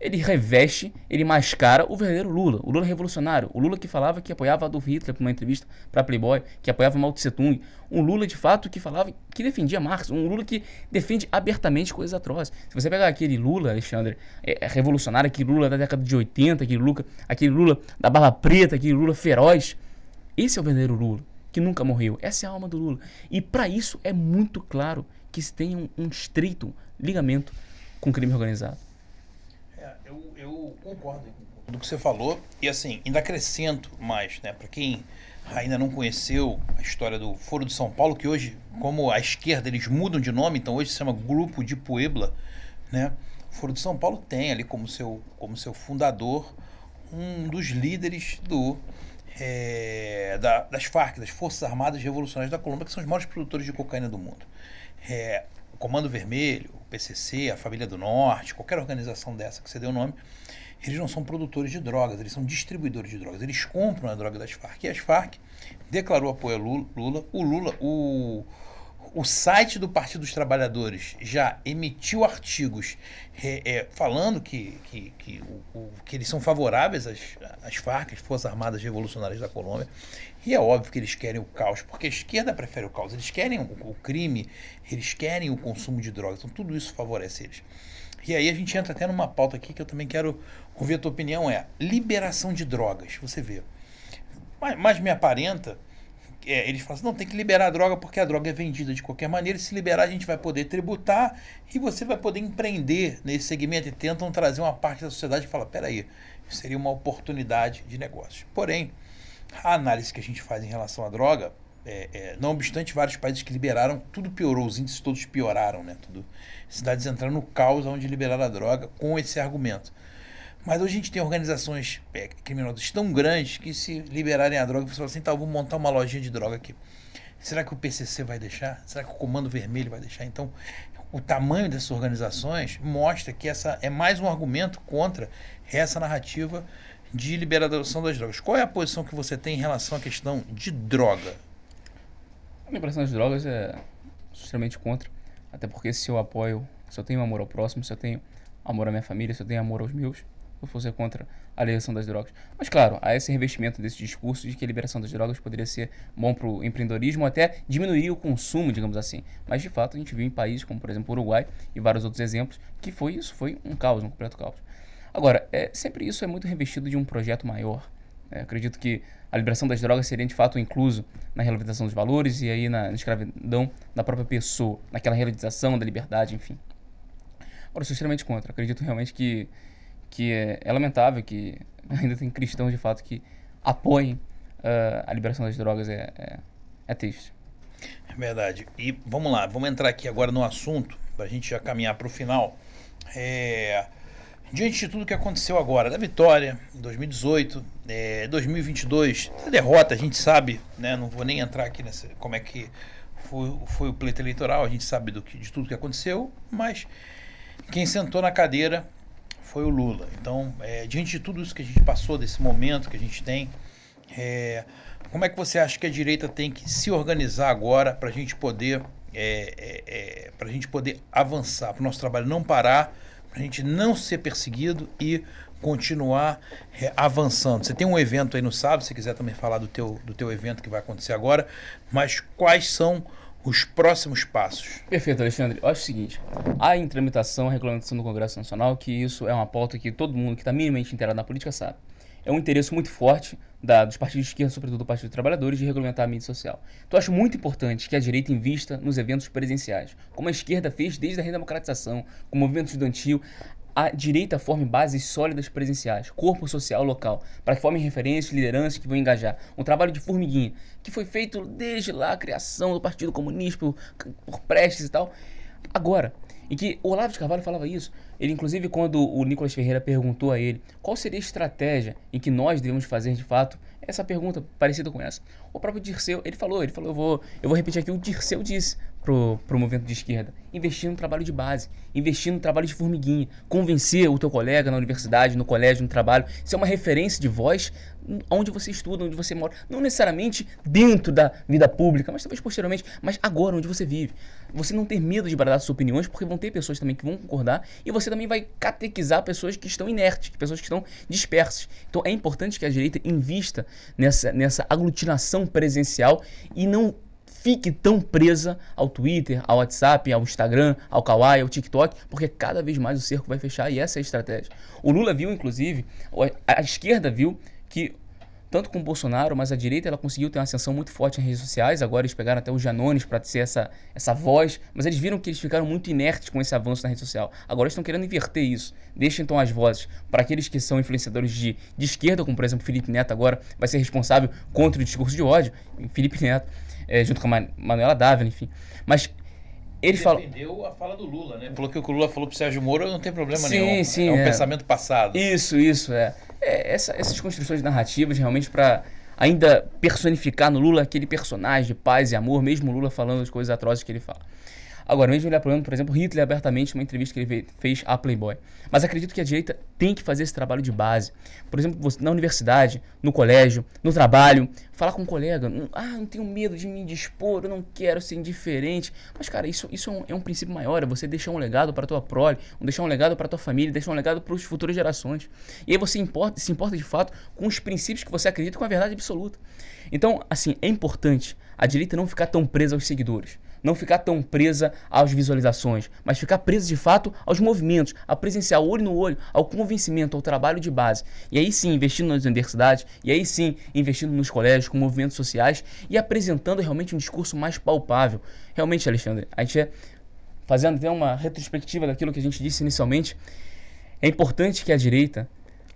ele reveste, ele mascara o verdadeiro Lula, o Lula revolucionário, o Lula que falava que apoiava Adolf Hitler numa entrevista para Playboy, que apoiava Mao Tse Tung, um Lula de fato que falava, que defendia Marx, um Lula que defende abertamente coisas atrozes. Se você pegar aquele Lula, Alexandre, revolucionário, aquele Lula da década de 80, aquele Lula da barba preta, aquele Lula feroz, esse é o verdadeiro Lula, que nunca morreu. Essa é a alma do Lula. E para isso é muito claro que se tem um estreito ligamento com o crime organizado. Eu concordo com tudo que você falou e assim, ainda acrescento mais, né, para quem ainda não conheceu a história do Foro de São Paulo, que hoje, como a esquerda, eles mudam de nome, então hoje se chama Grupo de Puebla, né? O Foro de São Paulo tem ali como seu fundador um dos líderes das Farc, das Forças Armadas Revolucionárias da Colômbia, que são os maiores produtores de cocaína do mundo. O Comando Vermelho, o PCC, a Família do Norte, qualquer organização dessa que você dê o nome, eles não são produtores de drogas, eles são distribuidores de drogas. Eles compram a droga das Farc. E as Farc declarou apoio a Lula. O site do Partido dos Trabalhadores já emitiu artigos falando que eles são favoráveis às Farc, as Forças Armadas Revolucionárias da Colômbia. E é óbvio que eles querem o caos, porque a esquerda prefere o caos. Eles querem o crime, eles querem o consumo de drogas. Então tudo isso favorece eles. E aí a gente entra até numa pauta aqui que eu também quero ouvir a tua opinião, liberação de drogas. Você vê. Mas me aparenta... eles falam assim, não, tem que liberar a droga porque a droga é vendida de qualquer maneira, e se liberar a gente vai poder tributar e você vai poder empreender nesse segmento, e tentam trazer uma parte da sociedade que fala, peraí, isso seria uma oportunidade de negócio. Porém, a análise que a gente faz em relação à droga, não obstante vários países que liberaram, tudo piorou, os índices todos pioraram, né? Cidades entrando no caos onde liberaram a droga com esse argumento. Mas hoje a gente tem organizações criminosas tão grandes que se liberarem a droga, você fala assim, tá, eu vou montar uma lojinha de droga aqui. Será que o PCC vai deixar? Será que o Comando Vermelho vai deixar? Então, o tamanho dessas organizações mostra que essa é mais um argumento contra essa narrativa de liberação das drogas. Qual é a posição que você tem em relação à questão de droga? A liberação das drogas é extremamente contra, até porque se eu tenho amor ao próximo, se eu tenho amor à minha família, se eu tenho amor aos meus, eu fosse contra a liberação das drogas. Mas claro, há esse revestimento desse discurso de que a liberação das drogas poderia ser bom para o empreendedorismo, até diminuir o consumo, digamos assim. Mas de fato a gente viu em países como, por exemplo, o Uruguai e vários outros exemplos, que foi um caos, um completo caos. Agora, sempre isso é muito revestido de um projeto maior. Acredito que a liberação das drogas seria de fato incluso na relativização dos valores e aí na escravidão da própria pessoa, naquela realização da liberdade, enfim. Agora, eu sou extremamente contra. Acredito realmente que é lamentável que ainda tem cristãos de fato que apoiem a liberação das drogas. É triste. É verdade. E vamos lá, vamos entrar aqui agora no assunto, para a gente já caminhar para o final. Diante de tudo que aconteceu agora, da vitória em 2018, 2022, a derrota, a gente sabe, né, não vou nem entrar aqui nessa, como é que foi o pleito eleitoral, a gente sabe de tudo que aconteceu, mas quem sentou na cadeira foi o Lula. Então, diante de tudo isso que a gente passou, desse momento que a gente tem, como é que você acha que a direita tem que se organizar agora para a gente poder avançar, para o nosso trabalho não parar, para a gente não ser perseguido e continuar avançando? Você tem um evento aí no sábado, se você quiser também falar do teu evento que vai acontecer agora, mas quais são os próximos passos? Perfeito, Alexandre. Eu acho o seguinte, há em tramitação a regulamentação do Congresso Nacional, que isso é uma pauta que todo mundo que está minimamente inteirado na política sabe. É um interesse muito forte dos partidos de esquerda, sobretudo do Partido dos Trabalhadores, de regulamentar a mídia social. Então eu acho muito importante que a direita invista nos eventos presenciais, como a esquerda fez desde a redemocratização, com o movimento estudantil. A direita forme bases sólidas presenciais, corpo social local, para que formem referências, lideranças que vão engajar. Um trabalho de formiguinha, que foi feito desde lá a criação do Partido Comunista, por Prestes e tal. Agora, em que o Olavo de Carvalho falava isso, ele inclusive quando o Nicolas Ferreira perguntou a ele qual seria a estratégia em que nós devemos fazer de fato, essa pergunta parecida com essa. O próprio Dirceu, ele falou, eu vou repetir aqui o que o Dirceu disse pro movimento de esquerda: investir no trabalho de base, investir no trabalho de formiguinha, convencer o teu colega na universidade, no colégio, no trabalho, ser uma referência de voz onde você estuda, onde você mora, não necessariamente dentro da vida pública, mas talvez posteriormente, mas agora onde você vive. Você não ter medo de bradar suas opiniões, porque vão ter pessoas também que vão concordar, e você também vai catequizar pessoas que estão inertes, pessoas que estão dispersas. Então é importante que a direita invista nessa aglutinação presencial e não fique tão presa ao Twitter, ao WhatsApp, ao Instagram, ao Kawaii, ao TikTok, porque cada vez mais o cerco vai fechar, e essa é a estratégia. O Lula viu, inclusive, a esquerda viu que tanto com o Bolsonaro, mas a direita ela conseguiu ter uma ascensão muito forte nas redes sociais. Agora eles pegaram até os Janones para ser essa voz, mas eles viram que eles ficaram muito inertes com esse avanço na rede social. Agora eles estão querendo inverter isso. Deixa então as vozes para aqueles que são influenciadores de esquerda, como por exemplo Felipe Neto agora vai ser responsável contra o discurso de ódio. Felipe Neto, junto com a Manuela Dávila, enfim. Mas eles falam... defendeu a fala do Lula, né? Falou que o que o Lula falou pro Sérgio Moro não tem problema sim, nenhum. Sim, é um pensamento passado. Isso. Essas construções narrativas realmente para ainda personificar no Lula aquele personagem de paz e amor, mesmo o Lula falando as coisas atrozes que ele fala. Agora, mesmo ele apoiando, por exemplo, Hitler abertamente numa entrevista que ele fez à Playboy. Mas acredito que a direita tem que fazer esse trabalho de base. Por exemplo, você, na universidade, no colégio, no trabalho, falar com um colega, não tenho medo de me indispor, eu não quero ser indiferente. Mas, cara, isso é um princípio maior, é você deixar um legado para a tua prole, deixar um legado para a tua família, deixar um legado para as futuras gerações. E aí você se importa de fato com os princípios que você acredita com a verdade absoluta. Então, assim, é importante a direita não ficar tão presa aos seguidores, não ficar tão presa às visualizações, mas ficar presa de fato aos movimentos, a presenciar olho no olho, ao convencimento, ao trabalho de base. E aí sim, investindo nas universidades, e aí sim, investindo nos colégios, com movimentos sociais e apresentando realmente um discurso mais palpável. Realmente, Alexandre, a gente fazendo até uma retrospectiva daquilo que a gente disse inicialmente, é importante que a direita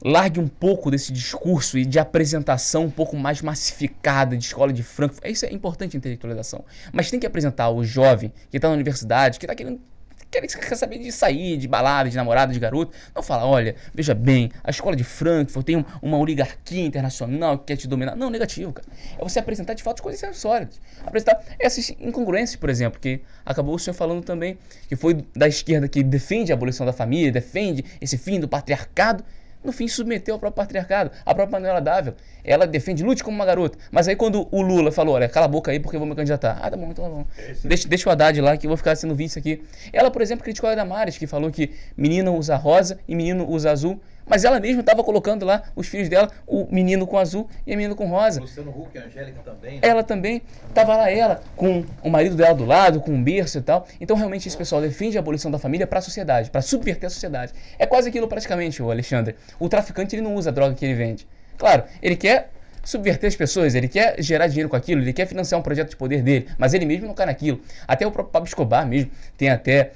largue um pouco desse discurso e de apresentação um pouco mais massificada de escola de Frankfurt. Isso é importante, intelectualização. Mas tem que apresentar o jovem que está na universidade, que está quer saber de sair, de balada, de namorada, de garoto. Não fala, olha, veja bem, a escola de Frankfurt tem uma oligarquia internacional que quer te dominar. Não, negativo, cara. É você apresentar de fato as coisas sólidas. Apresentar essas incongruências, por exemplo, que acabou o senhor falando também, que foi da esquerda que defende a abolição da família, defende esse fim do patriarcado. No fim, submeteu ao próprio patriarcado. A própria Manuela Dávila, ela defende, lute como uma garota. Mas aí quando o Lula falou, olha, cala a boca aí porque eu vou me candidatar. Ah, tá bom, então tá bom. Deixa o Haddad lá que eu vou ficar sendo vice aqui. Ela, por exemplo, criticou a Damares, que falou que menina usa rosa e menino usa azul. Mas ela mesma estava colocando lá os filhos dela, o menino com azul e a menina com rosa. Luciano Huck, a Angélica também. Né? Ela também, estava lá ela, com o marido dela do lado, com um berço e tal. Então realmente esse pessoal defende a abolição da família para a sociedade, para subverter a sociedade. É quase aquilo praticamente, o Alexandre. O traficante ele não usa a droga que ele vende. Claro, ele quer subverter as pessoas, ele quer gerar dinheiro com aquilo, ele quer financiar um projeto de poder dele, mas ele mesmo não cai naquilo. Até o próprio Pablo Escobar mesmo, tem até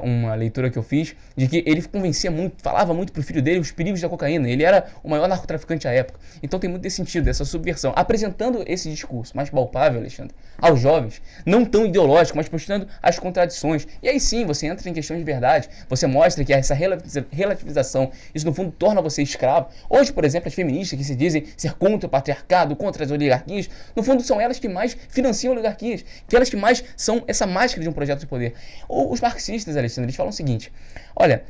uma leitura que eu fiz, de que ele convencia muito, falava muito pro filho dele os perigos da cocaína, ele era o maior narcotraficante à época. Então tem muito desse sentido, dessa subversão, apresentando esse discurso mais palpável, Alexandre, aos jovens, não tão ideológico, mas mostrando as contradições. E aí sim, você entra em questões de verdade, você mostra que essa relativização, isso no fundo torna você escravo. Hoje, por exemplo, as feministas que se dizem ser contra o patriarcado, contra as oligarquias, no fundo são elas que mais financiam oligarquias, que elas que mais são essa máscara de um projeto de poder. Os marxistas, Alexandre, eles falam o seguinte, olha,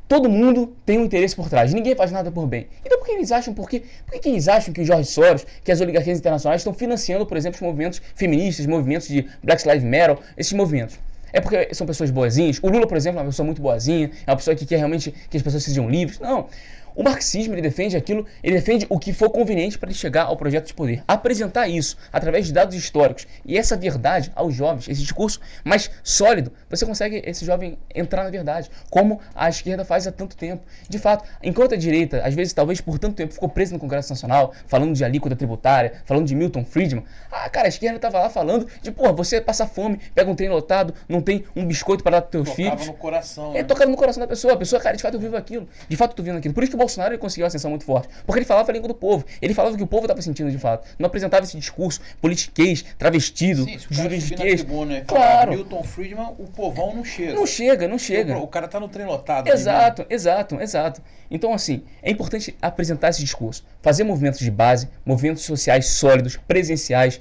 todo mundo tem um interesse por trás, ninguém faz nada por bem. Então por que eles acham, por que eles acham que o George Soros, que as oligarquias internacionais estão financiando, por exemplo, os movimentos feministas, movimentos de Black Lives Matter, esses movimentos? É porque são pessoas boazinhas? O Lula, por exemplo, é uma pessoa muito boazinha, é uma pessoa que quer realmente que as pessoas sejam livres? Não. O marxismo, ele defende aquilo, ele defende o que for conveniente para ele chegar ao projeto de poder. Apresentar isso através de dados históricos e essa verdade aos jovens, esse discurso mais sólido, você consegue esse jovem entrar na verdade, como a esquerda faz há tanto tempo. De fato, enquanto a direita, às vezes, talvez por tanto tempo, ficou presa no Congresso Nacional, falando de alíquota tributária, falando de Milton Friedman, cara, a esquerda estava lá falando de, você passa fome, pega um trem lotado, não tem um biscoito para dar para teus filhos. Tocava no coração. Né? Tocava no coração da pessoa. A pessoa, cara, de fato eu vivo aquilo. De fato eu tô vivendo aquilo. Por isso que o Bolsonaro ele conseguiu uma ascensão muito forte. Porque ele falava a língua do povo. Ele falava o que o povo estava sentindo de fato. Não apresentava esse discurso politiquês, travestido, juridiquês. Claro. Milton Friedman, o povão não chega. Não chega. O cara tá no trem lotado. Exato. Então, assim, é importante apresentar esse discurso. Fazer movimentos de base, movimentos sociais sólidos, presenciais.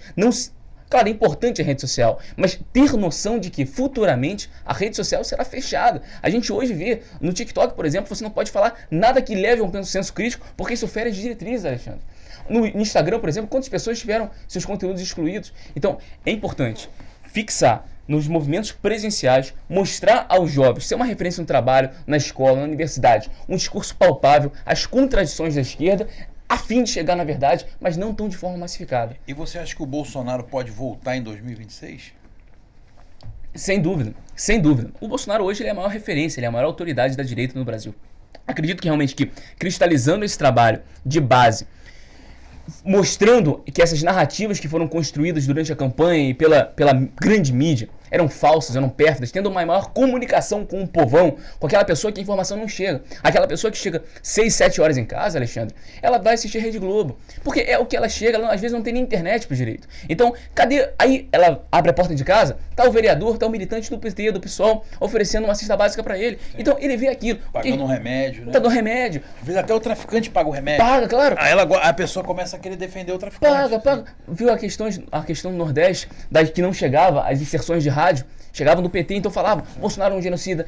Claro, é importante a rede social, mas ter noção de que futuramente a rede social será fechada. A gente hoje vê no TikTok, por exemplo, você não pode falar nada que leve a um senso crítico, porque isso fere as diretrizes, Alexandre. No Instagram, por exemplo, quantas pessoas tiveram seus conteúdos excluídos? Então, é importante fixar nos movimentos presenciais, mostrar aos jovens, ser uma referência no trabalho, na escola, na universidade, um discurso palpável, as contradições da esquerda, a fim de chegar na verdade, mas não tão de forma massificada. E você acha que o Bolsonaro pode voltar em 2026? Sem dúvida. O Bolsonaro hoje ele é a maior referência, ele é a maior autoridade da direita no Brasil. Acredito que realmente que cristalizando esse trabalho de base, mostrando que essas narrativas que foram construídas durante a campanha e pela grande mídia eram falsas, eram pérfidas, tendo uma maior comunicação com o povão, com aquela pessoa que a informação não chega. Aquela pessoa que chega 6, 7 horas em casa, Alexandre, ela vai assistir Rede Globo. Porque é o que ela chega, ela às vezes não tem nem internet pro direito. Então, cadê? Aí ela abre a porta de casa, tá o vereador, tá o militante do PT, do PSOL, oferecendo uma cesta básica pra ele. Sim. Então, ele vê aquilo. Pagando um remédio, né? Tá dando remédio. Às vezes até o traficante paga o remédio. Paga, claro. Aí a pessoa começa a querer defender o traficante. Paga. Viu a questão do Nordeste, que não chegava, as inserções de rádio. Chegavam do PT, então falavam, Bolsonaro é um genocida,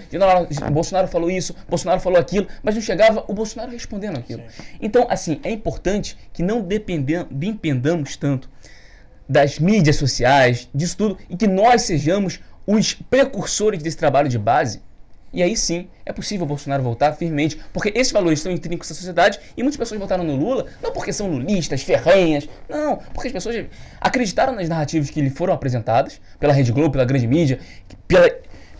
Bolsonaro falou isso, Bolsonaro falou aquilo, mas não chegava o Bolsonaro respondendo aquilo. Sim. Então, assim, é importante que não dependamos tanto das mídias sociais, disso tudo, e que nós sejamos os precursores desse trabalho de base. E aí sim, é possível o Bolsonaro voltar firmemente, porque esses valores estão intrínsecos à sociedade e muitas pessoas votaram no Lula, não porque são lulistas, ferrenhas, não, porque as pessoas acreditaram nas narrativas que lhe foram apresentadas pela Rede Globo, pela grande mídia,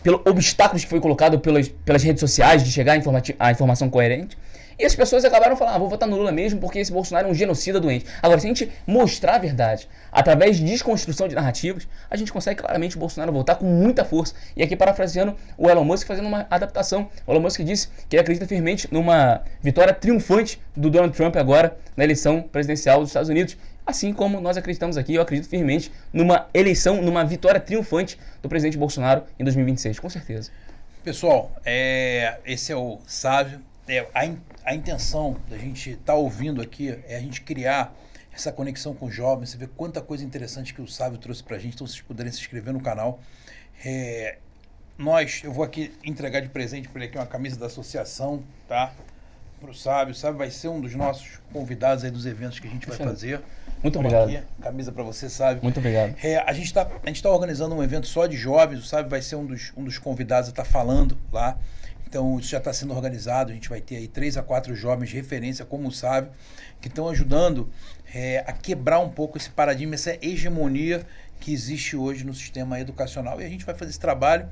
pelo obstáculos que foi colocado pelas redes sociais de chegar à informação coerente. E as pessoas acabaram falando, vou votar no Lula mesmo porque esse Bolsonaro é um genocida doente. Agora, se a gente mostrar a verdade através de desconstrução de narrativas, a gente consegue claramente o Bolsonaro voltar com muita força. E aqui parafraseando o Elon Musk fazendo uma adaptação. O Elon Musk disse que ele acredita firmemente numa vitória triunfante do Donald Trump agora na eleição presidencial dos Estados Unidos. Assim como nós acreditamos aqui, eu acredito firmemente numa eleição, numa vitória triunfante do presidente Bolsonaro em 2026, com certeza. Pessoal, esse é o Sávio. A intenção da gente estar ouvindo aqui é a gente criar essa conexão com os jovens. Você vê quanta coisa interessante que o Sávio trouxe pra gente. Então, vocês puderem se inscrever no canal. Eu vou aqui entregar de presente para ele aqui uma camisa da associação, tá? Pro Sávio. O Sávio vai ser um dos nossos convidados aí dos eventos que a gente vai fazer. Muito obrigado. Aqui, camisa para você, Sávio. Muito obrigado. A gente tá organizando um evento só de jovens. O Sávio vai ser um dos convidados a estar falando lá. Então, isso já está sendo organizado. A gente vai ter aí 3 a 4 jovens de referência, como o Sávio, que estão ajudando a quebrar um pouco esse paradigma, essa hegemonia que existe hoje no sistema educacional. E a gente vai fazer esse trabalho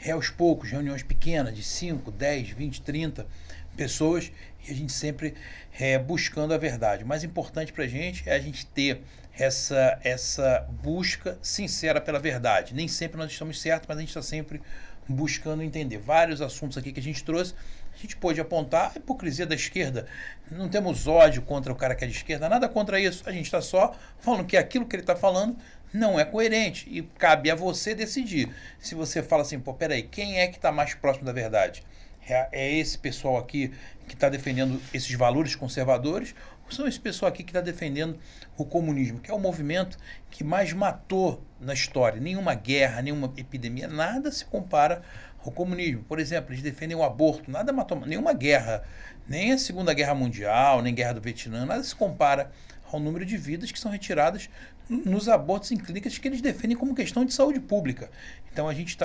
aos poucos, reuniões pequenas, de 5, 10, 20, 30 pessoas, e a gente sempre buscando a verdade. O mais importante para a gente é a gente ter essa busca sincera pela verdade. Nem sempre nós estamos certos, mas a gente está sempre buscando entender. Vários assuntos aqui que a gente trouxe, a gente pôde apontar a hipocrisia da esquerda. Não temos ódio contra o cara que é de esquerda, nada contra isso. A gente está só falando que aquilo que ele está falando não é coerente e cabe a você decidir. Se você fala assim, peraí, quem é que está mais próximo da verdade? É esse pessoal aqui que está defendendo esses valores conservadores, ou são esse pessoal aqui que está defendendo o comunismo, que é o movimento que mais matou na história? Nenhuma guerra, nenhuma epidemia, nada se compara ao comunismo. Por exemplo, eles defendem o aborto, nada matou, nenhuma guerra, nem a Segunda Guerra Mundial, nem Guerra do Vietnã, nada se compara ao número de vidas que são retiradas nos abortos em clínicas que eles defendem como questão de saúde pública. Então a gente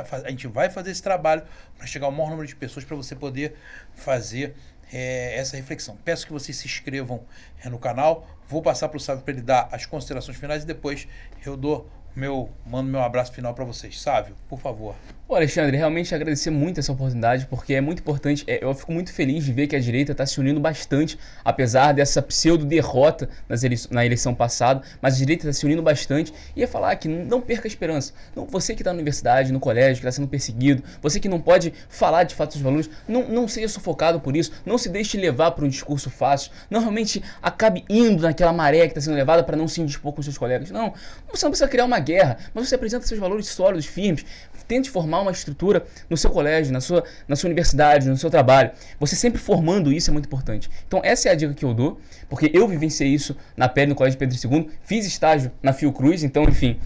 vai fazer esse trabalho para chegar ao maior número de pessoas para você poder fazer essa reflexão. Peço que vocês se inscrevam no canal. Vou passar para o Sávio para ele dar as considerações finais e depois eu mando meu abraço final para vocês. Sávio, por favor. Ô Alexandre, realmente agradecer muito essa oportunidade, porque é muito importante, eu fico muito feliz de ver que a direita está se unindo bastante, apesar dessa pseudo-derrota na eleição passada, mas a direita está se unindo bastante, e ia falar que não perca a esperança. Não, você que está na universidade, no colégio, que está sendo perseguido, você que não pode falar de fato dos valores, não seja sufocado por isso, não se deixe levar por um discurso fácil, não realmente acabe indo naquela maré que está sendo levada para não se indispor com seus colegas. Não, você não precisa criar uma guerra, mas você apresenta seus valores sólidos, firmes, tente formar uma estrutura no seu colégio, na sua universidade, no seu trabalho. Você sempre formando isso é muito importante. Então essa é a dica que eu dou, porque eu vivenciei isso na pele no Colégio Pedro II, fiz estágio na Fiocruz, então enfim,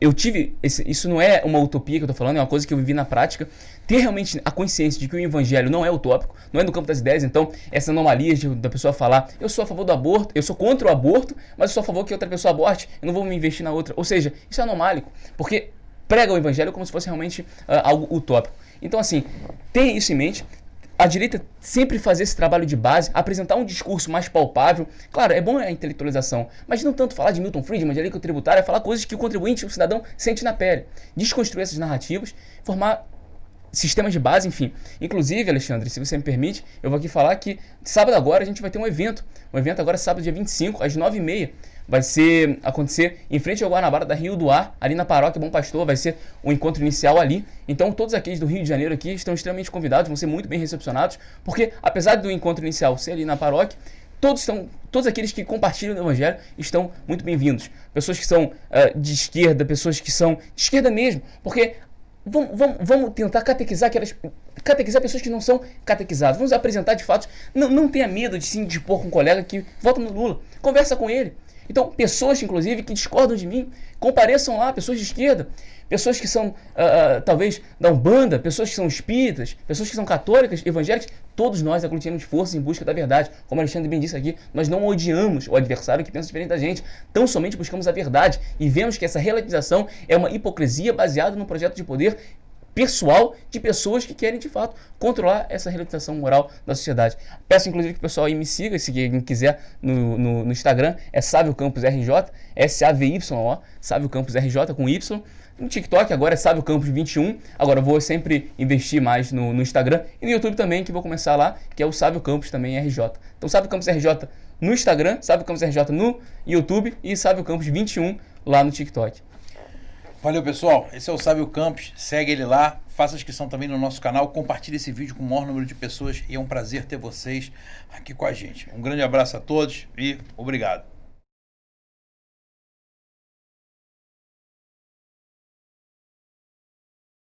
eu tive, isso não é uma utopia que eu estou falando, é uma coisa que eu vivi na prática, ter realmente a consciência de que o evangelho não é utópico, não é no campo das ideias, então essa anomalia da pessoa falar, eu sou a favor do aborto, eu sou contra o aborto, mas eu sou a favor que outra pessoa aborte, eu não vou me investir na outra, ou seja, isso é anomálico, porque prega o evangelho como se fosse realmente algo utópico. Então assim, tenha isso em mente. A direita sempre fazer esse trabalho de base, apresentar um discurso mais palpável. Claro, é bom a intelectualização, mas não tanto falar de Milton Friedman, de lei tributária, falar coisas que o contribuinte, o cidadão, sente na pele. Desconstruir essas narrativas, formar sistemas de base, enfim. Inclusive, Alexandre, se você me permite, eu vou aqui falar que sábado agora a gente vai ter um evento. Um evento agora sábado, dia 25, às 9h30. Vai acontecer em frente ao Guanabara da Rio do Ar, ali na Paróquia Bom Pastor, vai ser um encontro inicial ali. Então todos aqueles do Rio de Janeiro aqui estão extremamente convidados, vão ser muito bem recepcionados, porque apesar do encontro inicial ser ali na paróquia, todos aqueles que compartilham o Evangelho estão muito bem-vindos. Pessoas que são de esquerda, pessoas que são de esquerda mesmo, porque vamos tentar catequizar pessoas que não são catequizadas. Vamos apresentar de fato. Não tenha medo de se indispor com um colega que vota no Lula. Conversa com ele. Então, pessoas, inclusive, que discordam de mim, compareçam lá, pessoas de esquerda, pessoas que são, talvez, da Umbanda, pessoas que são espíritas, pessoas que são católicas, evangélicas, todos nós aglutinamos forças em busca da verdade. Como o Alexandre bem disse aqui, nós não odiamos o adversário que pensa diferente da gente, tão somente buscamos a verdade e vemos que essa relativização é uma hipocrisia baseada num projeto de poder pessoal de pessoas que querem, de fato, controlar essa relativização moral da sociedade. Peço, inclusive, que o pessoal aí me siga, se quem quiser, no Instagram, é Sávio Campos RJ, SAVYO, Sávio Campos RJ com Y. No TikTok agora é Sávio Campos 21. Agora eu vou sempre investir mais no Instagram e no YouTube também, que vou começar lá, que é o Sávio Campos também RJ. Então Sávio Campos RJ no Instagram, Sávio Campos RJ no YouTube e Sávio Campos 21 lá no TikTok. Valeu, pessoal. Esse é o Sávio Campos. Segue ele lá. Faça inscrição também no nosso canal. Compartilhe esse vídeo com o maior número de pessoas. E é um prazer ter vocês aqui com a gente. Um grande abraço a todos e obrigado.